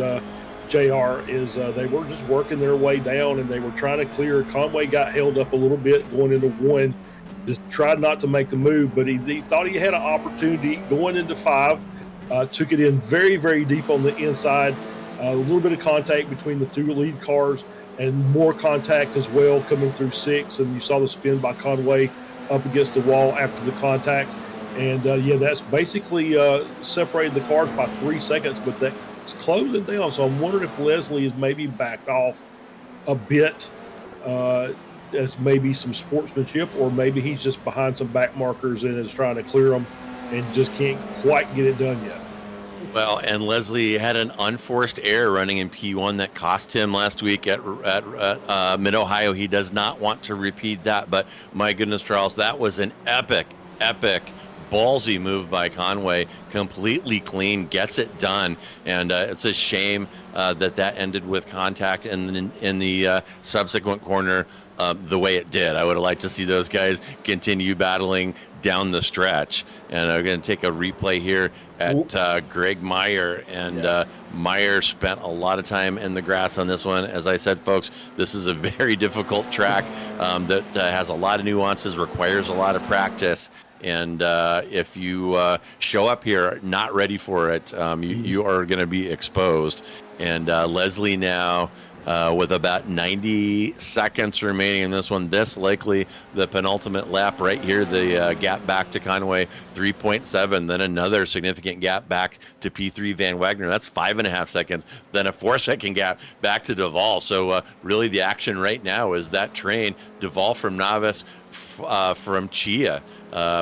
JR, is they were just working their way down and they were trying to clear. Conway got held up a little bit going into 1, just tried not to make the move, but he thought he had an opportunity going into 5, took it in very, very deep on the inside, a little bit of contact between the 2 lead cars, and more contact as well coming through 6. And you saw the spin by Conway up against the wall after the contact. And, that's basically separated the cars by 3 seconds, but that's closing down. So I'm wondering if Leslie is maybe backed off a bit as maybe some sportsmanship, or maybe he's just behind some back markers and is trying to clear them and just can't quite get it done yet. Well, and Leslie had an unforced error running in P1 that cost him last week at Mid-Ohio. He does not want to repeat that, but my goodness, Charles, that was an epic ballsy move by Conway, completely clean, gets it done. And it's a shame that ended with contact in the subsequent corner the way it did. I would have liked to see those guys continue battling down the stretch. And I'm going to take a replay here at Greg Meyer. And Meyer spent a lot of time in the grass on this one. As I said, folks, this is a very difficult track that has a lot of nuances, requires a lot of practice. And if you show up here not ready for it, you are going to be exposed. And Leslie now with about 90 seconds remaining in this one. This likely the penultimate lap right here. The gap back to Conway, 3.7. Then another significant gap back to P3 Van Wagner. That's 5.5 seconds. Then a 4-second gap back to Duvall. So really the action right now is that train, Duvall from Novice, from Chia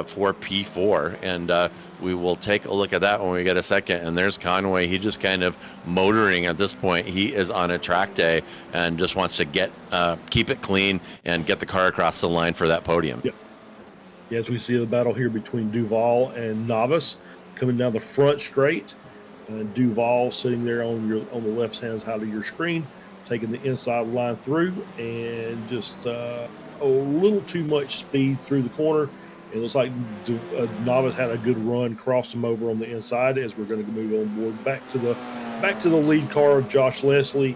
for P4, and we will take a look at that when we get a second. And there's Conway. He just kind of motoring at this point. He is on a track day and just wants to keep it clean and get the car across the line for that podium. Yep. As we see the battle here between Duvall and Novice coming down the front straight, and Duvall sitting there on the left hand side of your screen, taking the inside line through, and just a little too much speed through the corner. It looks like Novice had a good run, crossed him over on the inside. As we're going to move on board back to the lead car of Josh Leslie,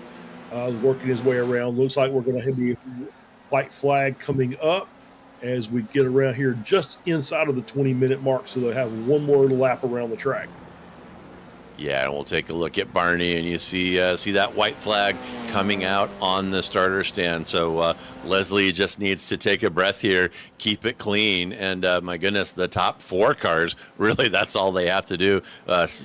working his way around. Looks like we're going to have the white flag coming up as we get around here just inside of the 20-minute mark, so they'll have one more lap around the track. Yeah, and we'll take a look at Barney, and you see that white flag coming out on the starter stand. So Leslie just needs to take a breath here, keep it clean, and my goodness, the top 4 cars, really, that's all they have to do.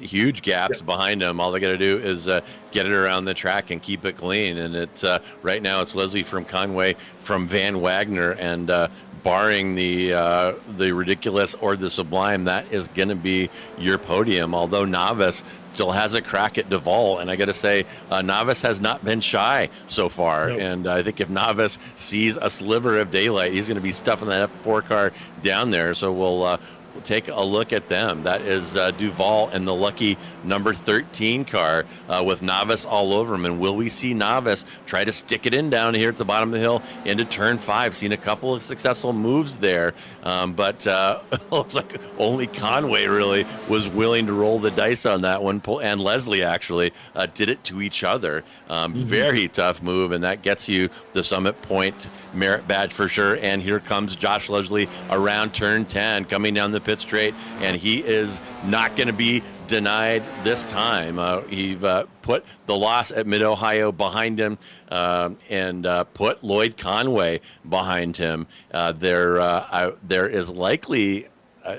Huge gaps behind them. All they got to do is get it around the track and keep it clean. And it's right now it's Leslie from Conway, from Van Wagner, and barring the ridiculous or the sublime, that is going to be your podium. Although Novice still has a crack at Duvall, and I got to say, Novice has not been shy so far. Nope. And I think if Novice sees a sliver of daylight, he's going to be stuffing that F4 car down there. So we'll take a look at them. That is Duvall and the lucky number 13 car with Novice all over him. And will we see Novice try to stick it in down here at the bottom of the hill into turn 5? Seen a couple of successful moves there, but it looks like only Conway really was willing to roll the dice on that one. And Leslie actually did it to each other. Very tough move, and that gets you the Summit Point merit badge for sure. And here comes Josh Leslie around turn 10, coming down the pit straight, and he is not going to be denied this time. He put the loss at Mid-Ohio behind him and put Lloyd Conway behind him. There is likely,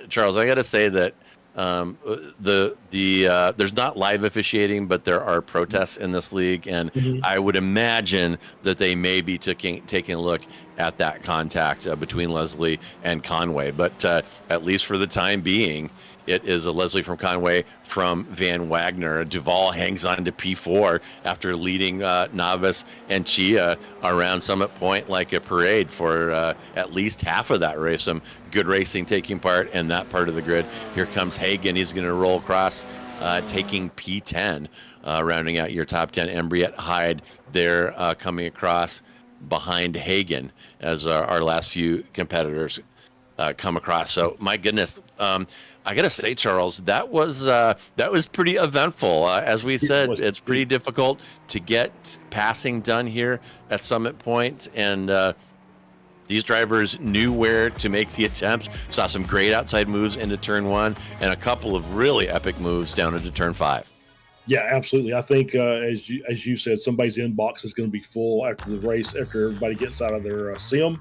Charles, I got to say that there's not live officiating, but there are protests in this league, and I would imagine that they may be taking a look at that contact between Leslie and Conway. But at least for the time being, it is a Leslie from Conway from Van Wagner. Duvall hangs on to P4 after leading Novice and Chia around Summit Point like a parade for at least half of that race. Some good racing taking part in that part of the grid. Here comes Hagen. He's going to roll across, taking P10, rounding out your top 10. Embriette Hyde there coming across behind Hagen as our last few competitors come across. So my goodness, I gotta say, Charles, that was pretty eventful. As we said, it's pretty difficult to get passing done here at Summit Point, and these drivers knew where to make the attempts. Saw some great outside moves into turn 1 and a couple of really epic moves down into turn 5. Yeah, absolutely. I think as you said, somebody's inbox is going to be full after the race, after everybody gets out of their sim.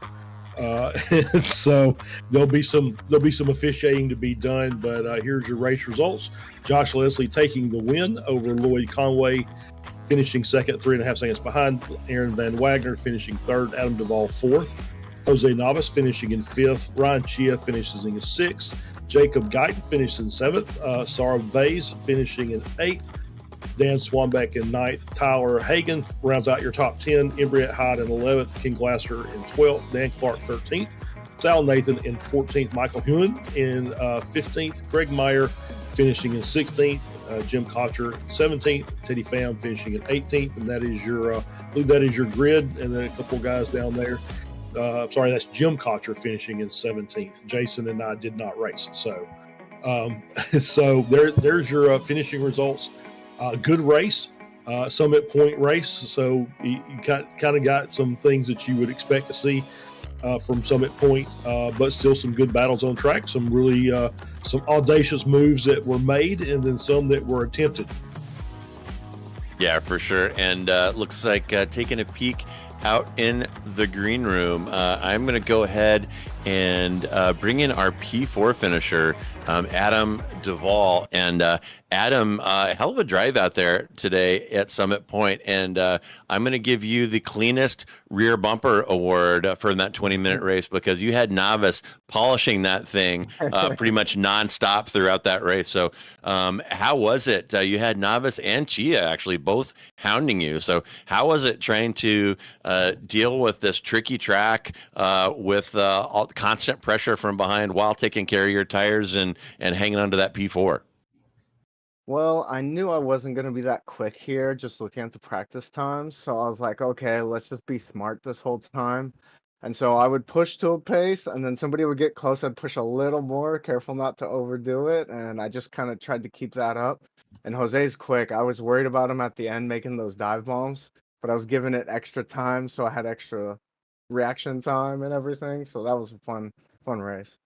So there'll be some officiating to be done. But here's your race results: Josh Leslie taking the win over Lloyd Conway, finishing second, 3.5 seconds behind. Aaron Van Wagner finishing third. Adam Duvall fourth. Jose Novice finishing in fifth. Ryan Chia finishes in sixth. Jacob Guyton finished in seventh. Sarah Vase finishing in eighth. Dan Swanbeck in ninth. Tyler Hagen rounds out your top 10. Embriette Hyde in 11th. King Glasser in 12th. Dan Clark 13th. Sal Nathan in 14th, Michael Hewen in 15th, Greg Meyer finishing in 16th, Jim Kocher 17th, Teddy Pham finishing in 18th, and that is your, I believe that is your grid, and then a couple of guys down there. Sorry, that's Jim Kocher finishing in 17th. Jason and I did not race, so so there's your finishing results. Good race, Summit Point race. So you kind of got some things that you would expect to see from Summit Point, but still some good battles on track. Some really some audacious moves that were made, and then some that were attempted. Yeah, for sure. And looks like taking a peek out in the green room, I'm going to go ahead and bring in our P4 finisher, Adam Duvall. And Adam, hell of a drive out there today at Summit Point. And I'm going to give you the cleanest rear bumper award for that 20-minute race, because you had Novice polishing that thing pretty much nonstop throughout that race. So how was it? You had Novice and Chia actually both hounding you. So how was it trying to deal with this tricky track with all constant pressure from behind while taking care of your tires and hanging onto that P4? Well, I knew I wasn't going to be that quick here, just looking at the practice times. So I was like, okay, let's just be smart this whole time. And so I would push to a pace, and then somebody would get close. I'd push a little more, careful not to overdo it. And I just kind of tried to keep that up. And Jose's quick. I was worried about him at the end making those dive bombs, but I was giving it extra time, so I had extra reaction time and everything. So that was a fun race.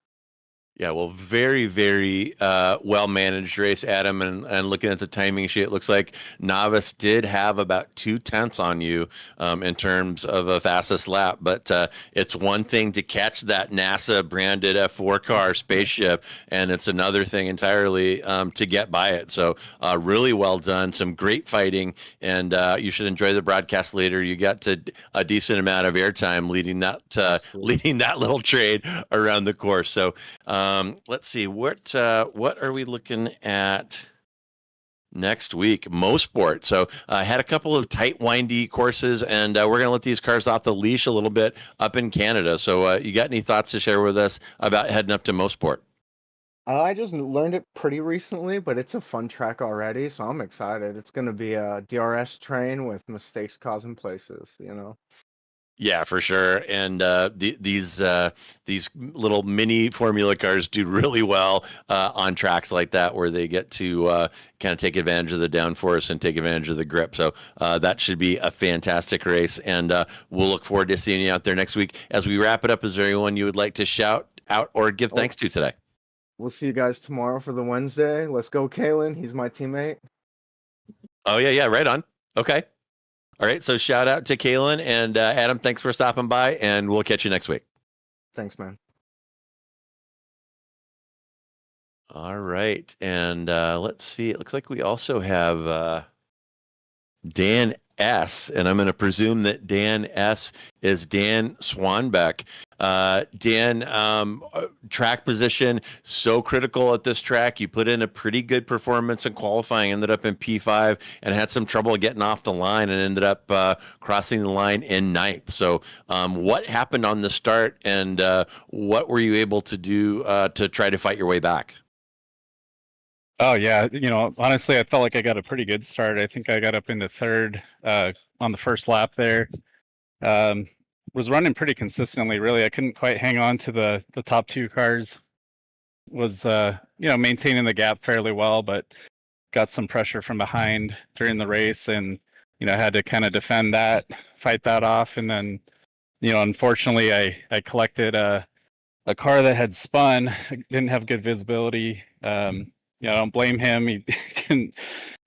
Yeah, well, very, very well managed race, Adam. And looking at the timing sheet, it looks like Novice did have about 2/10 on you in terms of a fastest lap. But it's one thing to catch that NASA branded F-4 car spaceship, and it's another thing entirely to get by it. So really well done. Some great fighting, and you should enjoy the broadcast later. You got a decent amount of airtime leading that little trade around the course. So. Let's see, what are we looking at next week? Mosport. So I had a couple of tight, windy courses, and we're going to let these cars off the leash a little bit up in Canada. So you got any thoughts to share with us about heading up to Mosport? I just learned it pretty recently, but it's a fun track already, so I'm excited. It's going to be a DRS train with mistakes causing places, you know. Yeah, for sure. And these little mini Formula cars do really well on tracks like that, where they get to kind of take advantage of the downforce and take advantage of the grip. So that should be a fantastic race. And we'll look forward to seeing you out there next week. As we wrap it up, is there anyone you would like to shout out or give thanks to today? We'll see you guys tomorrow for the Wednesday. Let's go, Kalen. He's my teammate. Oh, yeah, right on. Okay. All right, so shout out to Kalen and Adam. Thanks for stopping by, and we'll catch you next week. Thanks, man. All right, and let's see. It looks like we also have Dan S, and I'm going to presume that Dan S is Dan Swanbeck. Dan, track position, so critical at this track. You put in a pretty good performance in qualifying, ended up in P5, and had some trouble getting off the line, and ended up crossing the line in 9th. So what happened on the start, and what were you able to do to try to fight your way back? Oh, yeah. Honestly, I felt like I got a pretty good start. I think I got up into 3rd on the first lap there. Was running pretty consistently, really. I couldn't quite hang on to the top 2 cars. Was, maintaining the gap fairly well, but got some pressure from behind during the race, and, had to kind of defend that, fight that off. And then, unfortunately, I collected a car that had spun, didn't have good visibility. I don't blame him. He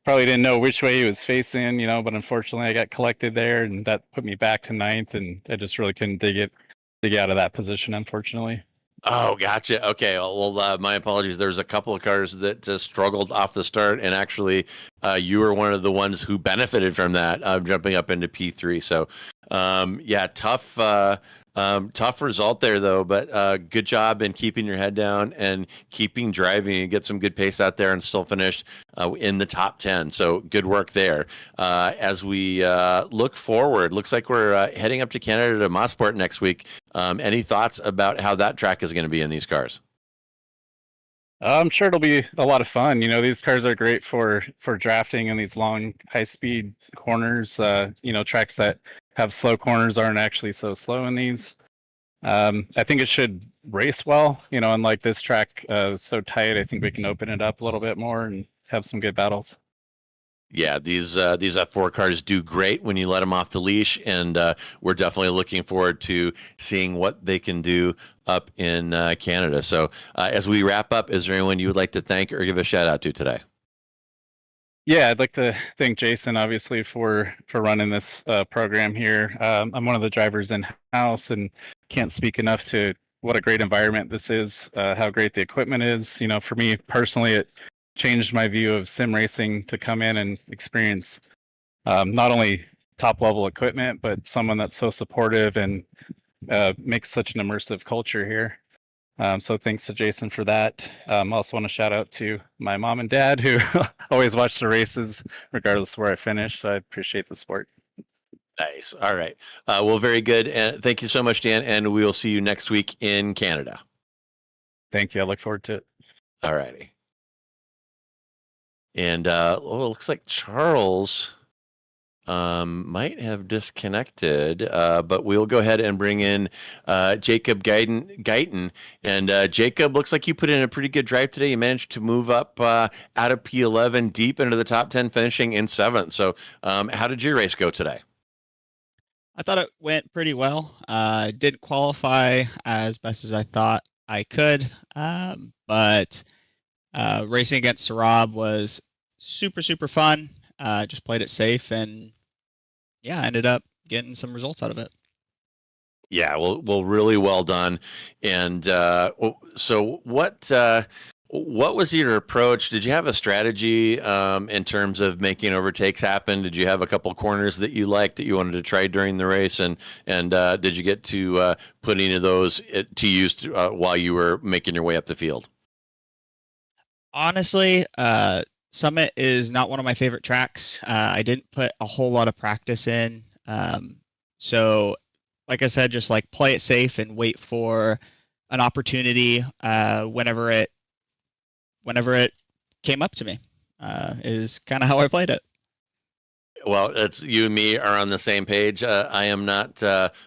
probably didn't know which way he was facing, but unfortunately I got collected there, and that put me back to 9th, and I just really couldn't dig out of that position, unfortunately. Oh, gotcha. Okay. Well, my apologies. There's a couple of cars that struggled off the start, and actually you were one of the ones who benefited from that, jumping up into P3. So Yeah, tough result there though, but good job in keeping your head down and keeping driving and get some good pace out there and still finish in the top 10. So good work there. As we look forward, looks like we're heading up to Canada to Mosport next week. Any thoughts about how that track is going to be in these cars? I'm sure it'll be a lot of fun. You know, these cars are great for drafting in these long, high-speed corners. You know, tracks that have slow corners aren't actually so slow in these. I think it should race well. You know, unlike this track, so tight, I think we can open it up a little bit more and have some good battles. Yeah, these F4 cars do great when you let them off the leash, and we're definitely looking forward to seeing what they can do up in Canada. So, as we wrap up, is there anyone you would like to thank or give a shout out to today? Yeah, I'd like to thank Jason, obviously, for running this program here. I'm one of the drivers in house, and can't speak enough to what a great environment this is. How great the equipment is. You know, for me personally, it changed my view of sim racing to come in and experience not only top level equipment, but someone that's so supportive and makes such an immersive culture here. So thanks to Jason for that. Also want to shout out to my mom and dad who always watch the races regardless of where I finish. So I appreciate the support. Nice. All right. Well, very good. And thank you so much, Dan. And we will see you next week in Canada. Thank you. I look forward to it. All righty. And it looks like Charles might have disconnected, but we'll go ahead and bring in Jacob Guyton. And Jacob, looks like you put in a pretty good drive today. You managed to move up out of P11 deep into the top 10, finishing in 7th. So how did your race go today? I thought it went pretty well. Didn't qualify as best as I thought I could, but racing against Sarab was super, super fun. Just played it safe, and yeah, ended up getting some results out of it. Yeah, well, really well done. And so what was your approach? Did you have a strategy in terms of making overtakes happen? Did you have a couple corners that you liked that you wanted to try during the race? And did you get to put any of those to use while you were making your way up the field? Honestly, Summit is not one of my favorite tracks. I didn't put a whole lot of practice in. So like I said, just like play it safe and wait for an opportunity whenever it came up to me, is kind of how I played it. Well, it's you and me are on the same page. I am not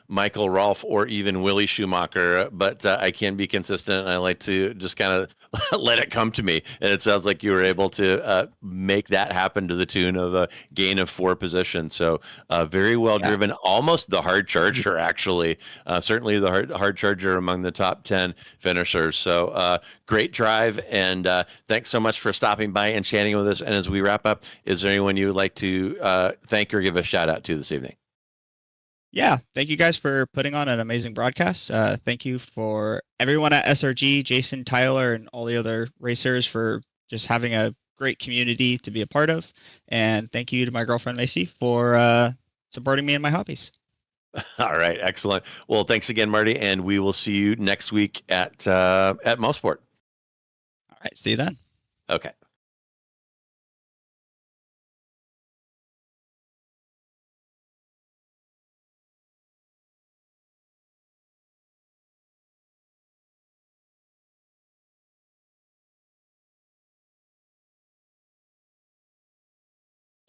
Michael Rolfe or even Willie Schumacher, but I can be consistent. And I like to just kind of let it come to me. And it sounds like you were able to make that happen to the tune of a gain of 4 positions. So very well driven, almost the hard charger, actually. Certainly the hard charger among the top 10 finishers. So great drive. And thanks so much for stopping by and chatting with us. And as we wrap up, is there anyone you would like to thank or give a shout out to this evening? Yeah, thank you guys for putting on an amazing broadcast. Thank you for everyone at SRG, Jason, Tyler, and all the other racers for just having a great community to be a part of. And thank you to my girlfriend Macy for supporting me in my hobbies. All right, excellent. Well, thanks again, Marty, and we will see you next week at Mosport. All right, see you then. Okay.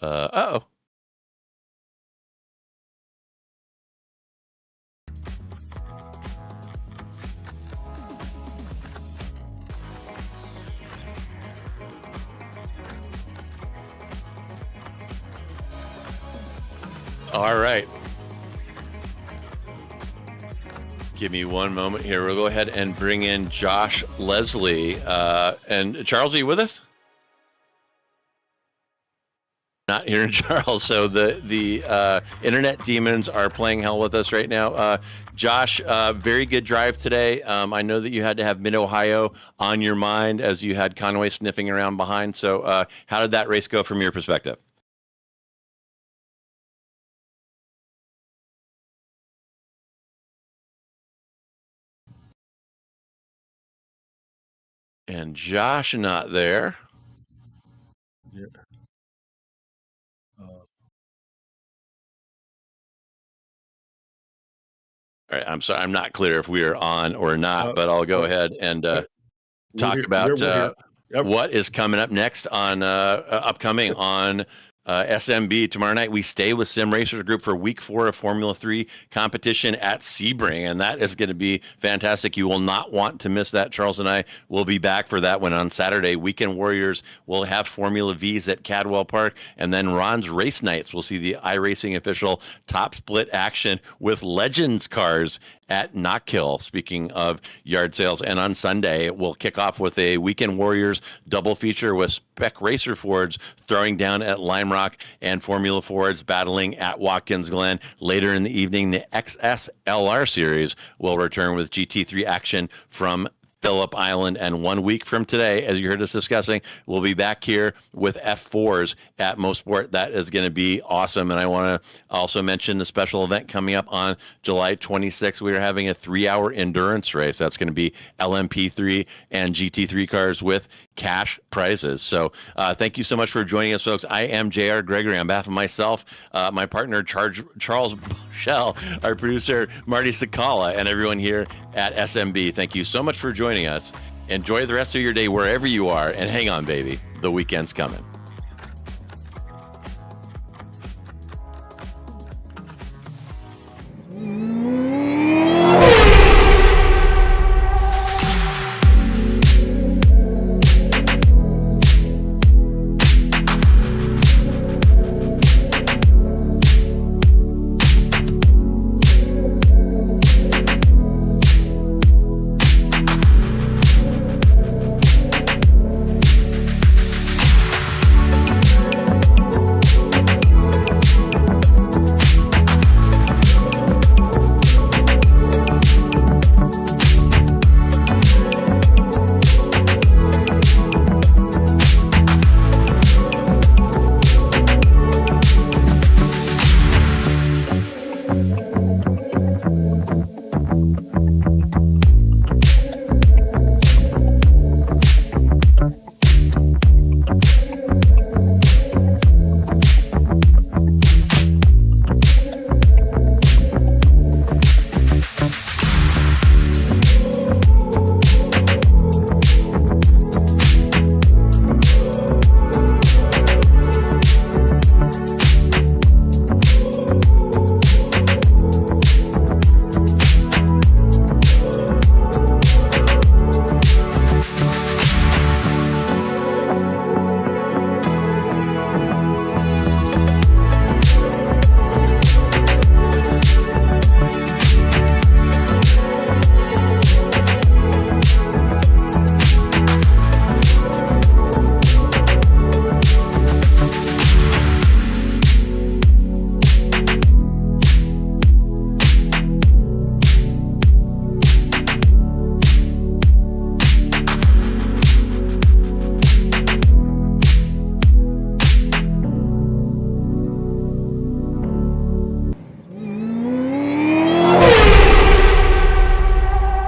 Uh-oh. All right. Give me one moment here. We'll go ahead and bring in Josh Leslie. And Charles, are you with us? Not hearing Charles. So the internet demons are playing hell with us right now. Josh, very good drive today. I know that you had to have Mid-Ohio on your mind as you had Conway sniffing around behind. So how did that race go from your perspective? And Josh not there. Yeah. Uh, All right, I'm sorry, I'm not clear if we are on or not, Uh, but I'll go uh, ahead and we're talk here- about we're here. Yep. what is coming up next on upcoming on SMB tomorrow night. We stay with Sim Racers Group for week 4 of Formula 3 competition at Sebring, and that is going to be fantastic. You will not want to miss that. Charles and I will be back for that one on Saturday. Weekend Warriors will have Formula V's at Cadwell Park, and then Ron's Race Nights. We'll see the iRacing official top split action with Legends cars at Knockhill. Speaking of yard sales, and on Sunday we'll kick off with a Weekend Warriors double feature with Spec Racer Fords throwing down at Lime Rock and Formula Fords battling at Watkins Glen. Later in the evening, the XSLR series will return with GT3 action from Phillip Island. And 1 week from today, as you heard us discussing, we'll be back here with F4s at Mosport. That is going to be awesome. And I want to also mention the special event coming up on July 26th. We are having a 3-hour endurance race. That's going to be LMP3 and GT3 cars with cash prizes. So thank you so much for joining us, folks. I am JR Gregory. On behalf of myself, my partner, Charles Shell, our producer, Marty Sakala, and everyone here at SMB, thank you so much for joining us. Enjoy the rest of your day wherever you are, and hang on, baby. The weekend's coming.